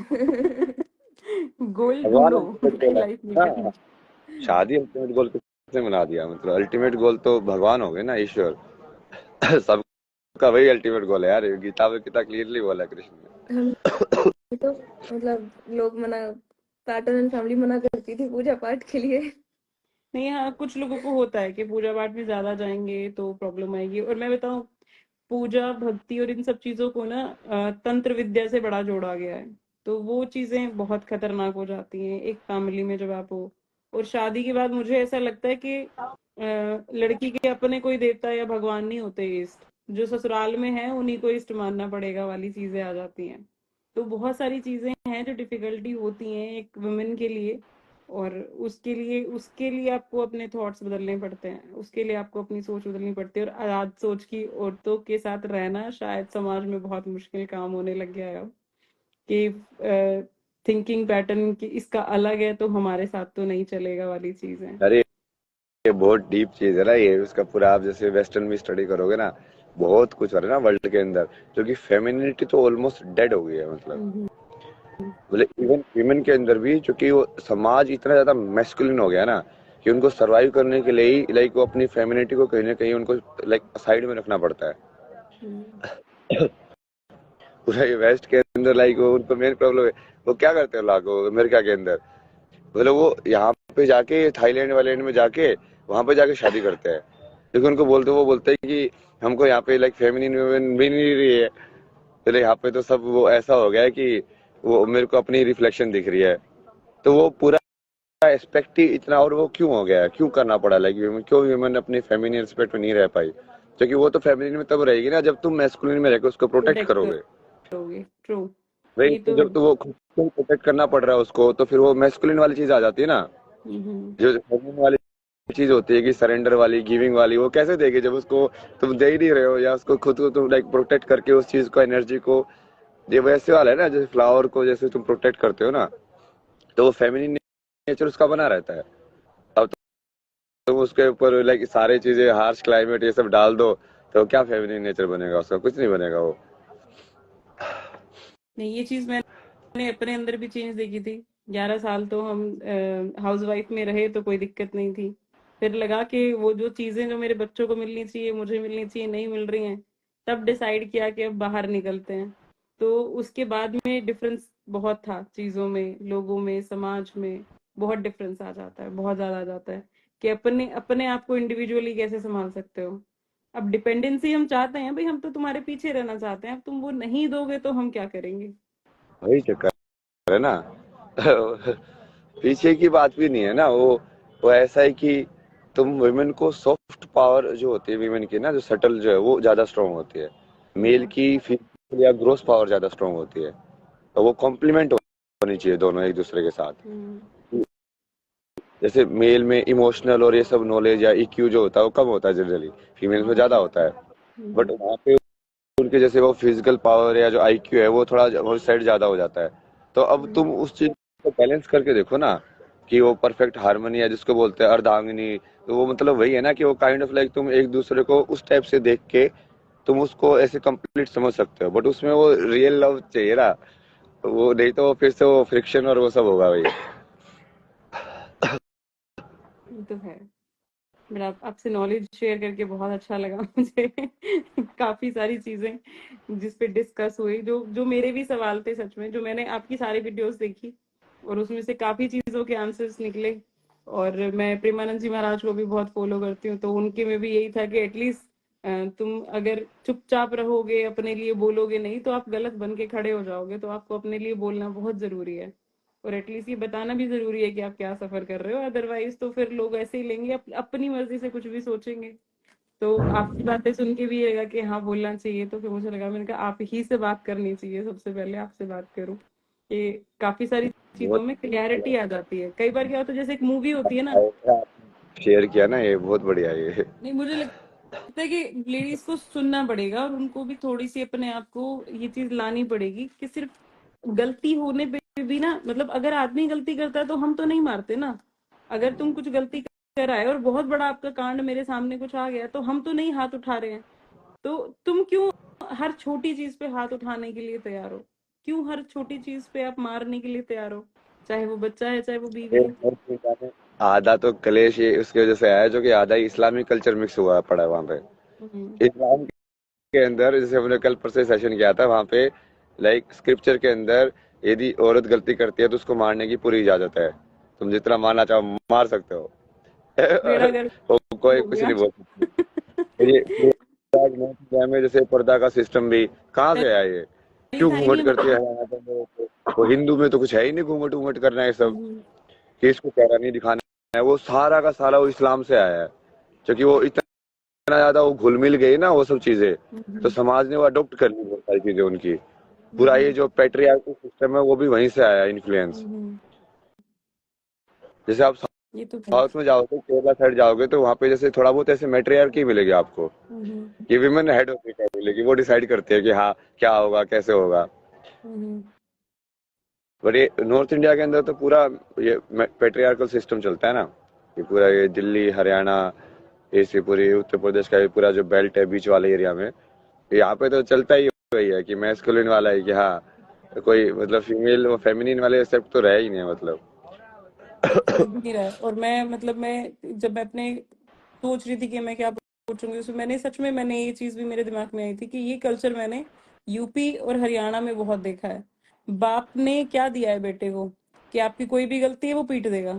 गोल भगवान ढूंढो अल्टीमेट अपनी गोल है लाइफ में ना। करना। शादी अल्टीमेट गोल किसने बना दिया, मतलब अल्टीमेट गोल तो भगवान हो गए ना, ईश्वर। सबका वही अल्टीमेट गोल है यार, गीता में कितना क्लियरली बोला है कृष्ण ने। हम तो मतलब लोग मना, पैटर्न एंड फैमिली मना करती थी पूजा पाठ के लिए। नहीं, हाँ, कुछ लोगों को होता है कि पूजा पाठ में ज्यादा जाएंगे तो प्रॉब्लम आएगी। और मैं बताऊं, पूजा भक्ति और इन सब चीजों को ना तंत्र विद्या से बड़ा जोड़ा गया है। तो वो चीजें बहुत खतरनाक हो जाती हैं एक फैमिली में जब आप हो। और शादी के बाद मुझे ऐसा लगता है कि लड़की के अपने कोई देवता या भगवान नहीं होते, इष्ट जो ससुराल में है उन्हीं को इष्ट मानना पड़ेगा वाली चीजें आ जाती हैं। तो बहुत सारी चीजें हैं जो डिफिकल्टी होती हैं एक वुमेन के लिए। और उसके लिए आपको अपने थॉट्स बदलने पड़ते हैं, उसके लिए आपको अपनी सोच बदलनी पड़ती है। और आजाद सोच की औरतों के साथ रहना शायद समाज में बहुत मुश्किल काम होने लग गया है अब, कि थिंकिंग पैटर्न की इसका अलग है तो हमारे साथ तो नहीं चलेगा वाली चीज है। अरे ये बहुत डीप चीज है ना, ये उसका पूरा आप जैसे वेस्टर्न में स्टडी करोगे ना, बहुत कुछ हो रहा है ना वर्ल्ड के अंदर, क्योंकि फेमिनिटी तो ऑलमोस्ट डेड हो गई है। हम्म, मतलब इवन विमेन के अंदर भी, क्योंकि वो समाज इतना ज्यादा मैस्कुलिन हो गया ना, कि उनको सरवाइव करने के लिए ही लाइक वो अपनी फेमिनिटी को कहीं ना कहीं उनको लाइक साइड में रखना पड़ता है। हम्म, पूरा ये वेस्ट के अंदर लाइक वो उनको मेन प्रॉब्लम है। वो क्या करते हैं लागू अमेरिका के अंदर, मतलब वो यहाँ पे जाके थाईलैंड वाईलैंड में जाके वहां पे जाके शादी करते हैं, क्योंकि उनको बोलते वो बोलते हैं कि हमको यहाँ पे लाइक फेमिनिन वुमेन मिल नहीं रही है। चले यहाँ पे तो सब वो ऐसा हो गया है कि वो मेरे को अपनी रिफ्लेक्शन दिख रही है। तो वो पूरा एस्पेक्ट ही इतना, और वो क्यों हो गया है, क्यों करना पड़ा, लाइक क्यों ह्यूमन अपनी फेमिनिन एस्पेक्ट में नहीं रह पाई, क्योंकि वो तो फेमिनिन में तब रहेगी ना जब तुम मैस्कुलिन में रहकर उसको प्रोटेक्ट प्रोटेक्ट करोगे। करोगे, ट्रू। वही ये तो, तो है। जब तो वो खुद को प्रोटेक्ट करना पड़ रहा है उसको, तो फिर वो मैस्कुलिन वाली चीज आ जाती है ना। हम्म, जो फेमिनिन वाली चीज होती है कि सरेंडर वाली, गिविंग वाली, वो कैसे देगी जब उसको तुम दे ही नहीं रहे हो, या उसको खुद को तुम लाइक प्रोटेक्ट करके उस चीज को, एनर्जी को। ये वैसे वाला है ना, जैसे फ्लावर को जैसे तुम प्रोटेक्ट करते हो ना, तो वो फेमिनिन नेचर उसका बना रहता है। अब तुम उसके ऊपर लाइक सारे चीजें, हार्श क्लाइमेट ये सब डाल दो, तो क्या फेमिनिन नेचर बनेगा उसका, कुछ नहीं बनेगा वो। नहीं, ये चीज मैंने अपने अंदर भी चेंज देखी थी। 11 साल तो हम हाउस वाइफ में रहे तो कोई दिक्कत नहीं थी। फिर लगा कि वो जो चीजें जो मेरे बच्चों को मिलनी चाहिए मुझे मिलनी चाहिए नहीं मिल रही हैं। तब डिसाइड किया कि अब बाहर निकलते हैं। तो उसके बाद में डिफरेंस बहुत था, चीजों में, लोगों में, समाज में बहुत डिफरेंस आ जाता है, बहुत ज्यादा आ जाता है। कि अपने अपने आप को इंडिविजुअली कैसे संभाल सकते हो। अब डिपेंडेंसी हम चाहते हैं, भाई हम तो तुम्हारे पीछे रहना चाहते हैं, अब तुम वो नहीं दोगे तो हम क्या करेंगे। वही चक्कर है ना। पीछे की बात भी नहीं है ना वो ऐसा है कि तुम वुमेन को सॉफ्ट पावर जो होती है विमेन की ना, जो सटल जो है वो ज्यादा स्ट्रांग होती है। मेल हम्म, की फिजिकल या ग्रोथ पावर ज्यादा स्ट्रांग होती है। तो वो कॉम्प्लीमेंट होनी चाहिए दोनों एक दूसरे के साथ। हम्म, जैसे मेल में इमोशनल और ये सब नॉलेज या इक्यू जो होता है वो कम होता है जनरली, फीमेल्स में ज्यादा होता है। बट हम्म, वहाँ पे उनके जैसे वो फिजिकल पावर या जो आईक्यू है वो थोड़ा वो साइड ज्यादा हो जाता है। तो अब हम्म, तुम उस चीज को बैलेंस करके देखो ना, कि वो परफेक्ट हार्मनी है जिसको बोलते हैं अर्धांगिनी। तो वो मतलब वही है ना, कि वो काइंड ऑफ लाइक तुम एक दूसरे को उस टाइप से देख के तुम उसको ऐसे कंप्लीट समझ सकते हो, बट उसमें वो रियल लव चाहिए ना। वो नहीं तो फिर से वो फ्रिक्शन और वो सब होगा भाई। ये तो है। बट आपसे नॉलेज शेयर करके बहुत अच्छा लगा मुझे। काफी सारी चीजें जिस पे डिस्कस हुई, जो जो मेरे भी सवाल थे सच में, जो मैंने आपकी सारी वीडियोस देखी और उसमें से काफी चीजों के आंसर्स निकले। और मैं प्रेमानंद जी महाराज को भी बहुत फॉलो करती हूँ, तो उनके में भी यही था कि एटलीस्ट तुम अगर चुपचाप रहोगे, अपने लिए बोलोगे नहीं, तो आप गलत बन के खड़े हो जाओगे। तो आपको अपने लिए बोलना बहुत जरूरी है। और एटलीस्ट ये बताना भी जरूरी है कि आप क्या सफर कर रहे हो, अदरवाइज तो फिर लोग ऐसे ही लेंगे, अपनी मर्जी से कुछ भी सोचेंगे। तो आपकी बातें सुन के भी ये लगा कि हाँ बोलना चाहिए। तो फिर मुझे लगा, मैंने कहा आप ही से बात करनी चाहिए, सबसे पहले आपसे बात करूं कि काफी सारी चीजों बहुत में क्लैरिटी आ जाती है। कई बार क्या होता है, जैसे एक मूवी होती है ना। शेयर किया ना, ये बहुत बढ़िया है ये। नहीं, मुझे लगता है कि लेडीज को सुनना पड़ेगा और उनको भी थोड़ी सी अपने आप को ये चीज लानी पड़ेगी कि सिर्फ गलती होने पे भी ना, मतलब अगर आदमी गलती करता है तो हम तो नहीं मारते ना। अगर तुम कुछ गलती कर आए और बहुत बड़ा आपका कांड मेरे सामने कुछ आ गया तो हम तो नहीं हाथ उठा रहे हैं, तो तुम क्यों हर छोटी चीज पे हाथ उठाने के लिए तैयार हो? क्यों हर छोटी चीज पे आप मारने के लिए तैयार हो? चाहे वो बच्चा है, चाहे वो बीवी है। आधा तो क्लेश ये उसकी वजह से आया है, जो कि आधा इस्लामिक कल्चर मिक्स हुआ पड़ा है वहां पे। हम्म, इस्लाम के अंदर, जैसे हमने कल परसों सेशन किया था, वहां पे लाइक स्क्रिप्चर के अंदर यदि औरत गलती करती है तो उसको मारने की पूरी इजाजत है। तुम जितना मारना चाहो मार सकते हो। बेड़ा गर्क वो कोई हो कुछ गया। नहीं बोल सकता। ये आज नॉर्थ इंडिया में जैसे पर्दा का सिस्टम भी कहाँ से आया ये? पहले क्यों था ही घूंघट नहीं करती है हमारे। हरियाणा के अंदर? वो हिंदू में तो कुछ है ही नहीं घूंघट उंघट करना है सब, हम्म, कि इसको चेहरा नहीं दिखाना है। वो सारा का सारा वो इस्लाम से आया है, क्योंकि वो इतना ज्यादा वो घुल मिल गई ना वो सब चीजें, तो हम्म, समाज ने वो अडॉप्ट कर ली बहुत सारी चीजें उनकी। पूरा ये हम्म, जो पेट्रियार्कल सिस्टम है वो भी वहीं से आया इन्फ्लुएंस। हम्म, जैसे आप ये तो है। साउथ में जाओगे, केरला साइड जाओगे, तो वहां पे जैसे थोड़ा बहुत ऐसे मेट्रियार्की मिलेगी आपको, हम्म, कि विमेन हेड होती है, मिलेगी, वो डिसाइड करती है कि हाँ क्या होगा कैसे होगा। हम्म, बट ये नॉर्थ इंडिया के अंदर तो पूरा ये पेट्रियार्कल सिस्टम चलता है ना। ये पूरा ये दिल्ली हरियाणा, ऐसी पूरी उत्तर प्रदेश का ये पूरा जो बेल्ट है बीच वाले एरिया में, यहाँ पे तो चलता ही वही है कि मैस्कुलिन वाला है, कि हाँ कोई मतलब फीमेल वो फेमिनिन वाले एक्सेप्ट तो रह ही नहीं है मतलब। चल भी नहीं रहा है। और मैं मतलब मैं जब मैं अपने सोच रही थी कि मैं क्या पूछूंगी उसमें, मैंने सच में मैंने ये चीज भी मेरे दिमाग में आई थी कि ये कल्चर मैंने यूपी और हरियाणा में बहुत देखा है। बाप ने क्या दिया है बेटे को कि आपकी कोई भी गलती है वो पीट देगा।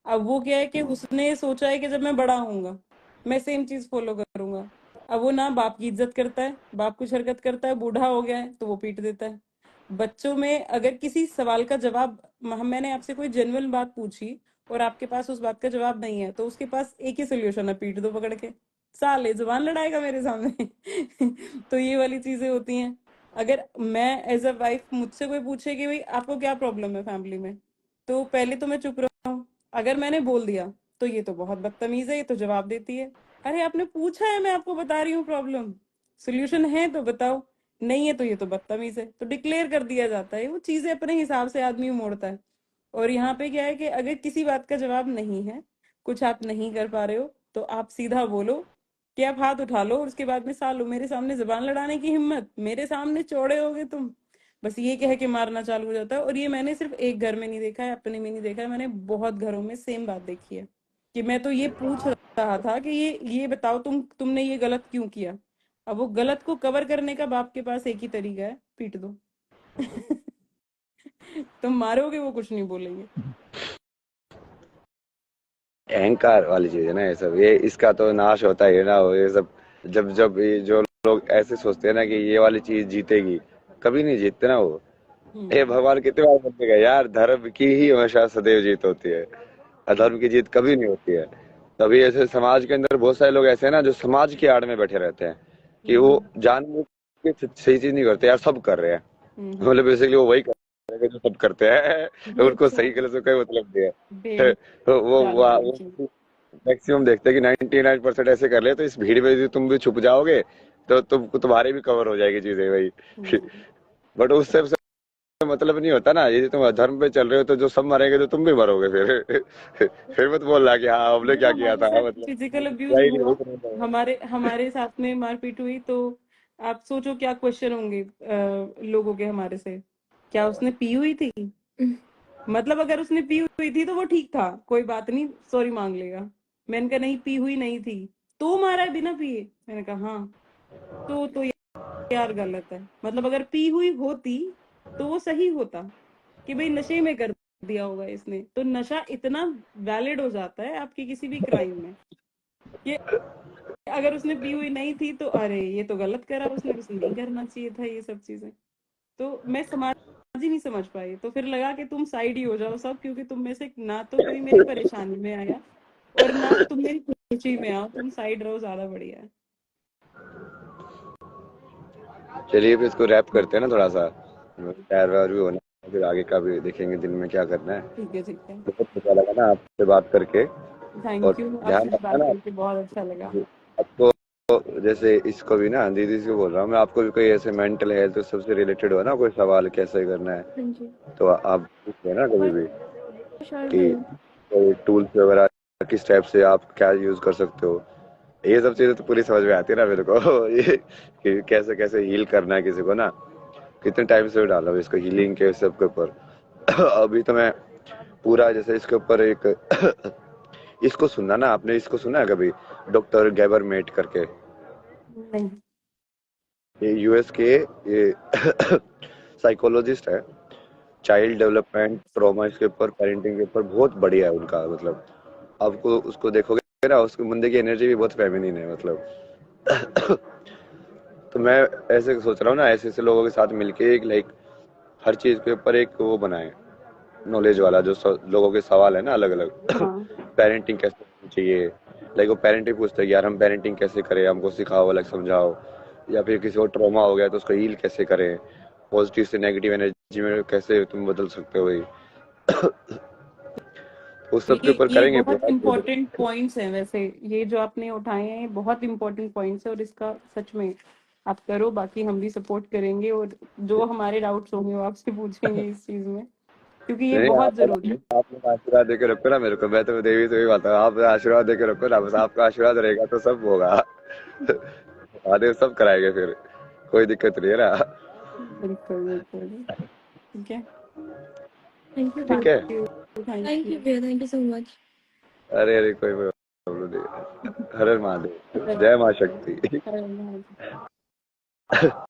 अब वो क्या है कि उसने सोचा है कि जब मैं बड़ा होऊंगा मैं सेम चीज फॉलो करूंगा। अब वो ना बाप की इज्जत करता है, बाप कुछ हरकत करता है, बूढ़ा हो गया है तो वो पीट देता है। बच्चों में अगर किसी सवाल का जवाब मैंने आपसे कोई जेन्युइन बात पूछी और आपके पास उस बात का जवाब नहीं है तो उसके पास एक ही सोल्यूशन है, पीट दो पकड़ के। साले जुबान लड़ाएगा मेरे सामने। तो ये वाली चीजें होती हैं। अगर मैं एज अ वाइफ मुझसे कोई पूछे कि भाई आपको क्या प्रॉब्लम है फैमिली में, तो पहले तो मैं चुप रहूं। अगर मैंने बोल दिया तो ये तो बहुत बदतमीज है, ये तो जवाब देती है। अरे आपने पूछा है, मैं आपको बता रही हूँ प्रॉब्लम, सोल्यूशन है तो बताओ, नहीं है तो ये तो बदतमीज है, तो डिक्लेयर कर दिया जाता है। वो चीजें अपने हिसाब से आदमी मोड़ता है। और यहाँ पे क्या है कि अगर किसी बात का जवाब नहीं है, कुछ आप नहीं कर पा रहे हो, तो आप सीधा बोलो कि आप हाथ उठा लो और उसके बाद में सालो मेरे सामने जबान लड़ाने की हिम्मत, मेरे सामने चौड़े होगे तुम, बस ये कह के मारना चालू हो जाता है। और ये मैंने सिर्फ एक घर में नहीं देखा है, अपने में नहीं देखा है, मैंने बहुत घरों में सेम बात देखी है। कि मैं तो ये पूछ रहा था कि ये बताओ तुमने ये गलत क्यों किया। अब वो गलत को कवर करने का बाप के पास एक ही तरीका है, पीट दो। तुम मारोगे वो कुछ नहीं बोलेंगे। अहंकार वाली चीज है ना ये सब, ये इसका तो नाश होता ही है ना वो ये सब। जब जब ये जो लोग ऐसे सोचते हैं ना कि ये वाली चीज जीतेगी, कभी नहीं जीतते ना वो। ये हम्म, भगवान कितने बार बोलते हैं यार, धर्म की ही हमेशा सदैव जीत होती है, अधर्म की जीत कभी नहीं होती है। तभी ऐसे समाज के अंदर बहुत सारे लोग ऐसे हैं ना, जो समाज की आड़ में बैठे रहते हैं, कि वो हम्म, जानबूझ के सही चीज नहीं करते यार, सब कर रहे हैं। हम्म, मतलब बेसिकली वो वही कर रहे हैं जो सब करते हैं। उनको सही बेचारे गलत से कोई मतलब नहीं है। बेचारे लड़के। वो मैक्सिमम देखते हैं कि 99% ऐसे कर ले, तो इस भीड़ में यदि तुम भी छुप जाओगे तो तुम्हारी भी कवर हो जाएगी चीजें भाई। हम्म, बट उससे मतलब नहीं होता ना, यदि तुम अधर्म पे चल रहे हो तो जो सब मरेंगे तो तुम भी मरोगे फिर। फिर मत बोल रहा कि हाँ हमने अगर क्या किया हमारे था, साथ मतलब फिजिकल अब्यूज क्या ही नहीं हुआ, हुई। हमारे हमारे साथ में मारपीट हुई, तो आप सोचो क्या क्वेश्चन होंगे लोगों के हमारे से। क्या उसने पी हुई थी? मतलब अगर उसने पी हुई थी तो वो ठीक था, कोई बात नहीं, सॉरी मांग लेगा। मैंने कहा नहीं, पी हुई नहीं थी तो मारा है बिना पिए। मैंने कहा हाँ, तो यार गलत है। मतलब अगर पी हुई होती तो वो सही होता कि भाई नशे में कर दिया होगा इसने, तो नशा इतना वैलिड हो जाता है आपके किसी भी क्राइम में कि अगर उसने पी हुई नहीं थी तो अरे ये तो गलत करा उसने, उसे नहीं करना चाहिए था ये सब चीजें। तो मैं समाज ही नहीं समझ पाई, तो फिर लगा कि तुम साइड ही हो जाओ सब, क्योंकि तुम में से ना तो कोई मेरी परेशानी में आया और ना तुम मेरी खुशी में आओ, तुम साइड रहो, ज्यादा बढ़िया है। चलिए फिर इसको रैप करते हैं ना थोड़ा सा, तैयार वैयार भी होना है, फिर आगे का भी देखेंगे दिन में क्या करना है। ठीक है, ठीक है। बहुत अच्छा लगा ना आपसे बात करके। और थैंक यू, ध्यान आपसे भी रखना बात ना करके बहुत अच्छा लगा। आपको, जैसे इसको भी ना दीदी से बोल रहा हूँ मैं, आपको भी कोई ऐसे मेंटल हेल्थ सबसे रिलेटेड हो ना कोई सवाल कैसे करना है, हाँ जी। तो आप पूछ लेना कभी भी, श्योर कि भैया। कोई टूल्स वगैरह किस टाइप से आप क्या यूज कर सकते हो, ये सब चीजें तो पूरी समझ में आती है ना मेरे को। ये कि कैसे कैसे हील करना है किसी को ना, कितने टाइम से डाला हूँ इसको हीलिंग के सब के ऊपर। अभी तो मैं पूरा जैसे इसके ऊपर एक इसको सुनना ना, आपने इसको सुना है कभी, डॉक्टर गैबर मेट करके? नहीं। ये यूएस के ये साइकोलॉजिस्ट है, चाइल्ड डेवलपमेंट ट्रॉमा इसके ऊपर, पेरेंटिंग के ऊपर बहुत बढ़िया है उनका। मतलब आपको उसको देखोगे ना, उसके बंदे की एनर्जी भी बहुत फेमिनिन है मतलब। तो मैं ऐसे सोच रहा हूँ ना, ऐसे ऐसे लोगों के साथ मिलके एक लाइक हर चीज के ऊपर एक वो बनाए, नॉलेज वाला, जो लोगों के सवाल है ना अलग अलग। हाँ। पेरेंटिंग कैसे होनी चाहिए, लाइक वो पेरेंटिंग पूछते हैं कि यार हम पेरेंटिंग कैसे करें, हमको सिखाओ, अलग समझाओ। या फिर किसी को ट्रॉमा हो गया तो उसको हील कैसे करें, पॉजिटिव से नेगेटिव एनर्जी में कैसे तुम बदल सकते हो, उस सब के ऊपर ये करेंगे बहुत पूरा। इम्पोर्टेंट पॉइंट्स हैं वैसे, ये जो आपने उठाए हैं ये बहुत इम्पोर्टेंट पॉइंट्स है, और इसका सच में आप करो, बाकी हम भी सपोर्ट करेंगे, और जो हमारे डाउट्स होंगे वो आपसे पूछेंगे इस चीज में, क्योंकि ये नहीं, बहुत जरूरी है। आप लोग आशीर्वाद देके रखो ना मेरे को, मैं तो देवी से भी बात हूँ, आप आशीर्वाद देके रखो ना, बस आपका आशीर्वाद रहेगा तो सब होगा। महादेव सब कराएंगे फिर, कोई दिक्कत नहीं है ना। बिल्कुल बिल्कुल। ठीक है। थैंक यू ठीक भैया। है। Thank thank you you. भैया, थैंक यू सो मच। अरे अरे कोई प्रॉब्लम नहीं। हर हर महादेव, जय माँ शक्ति।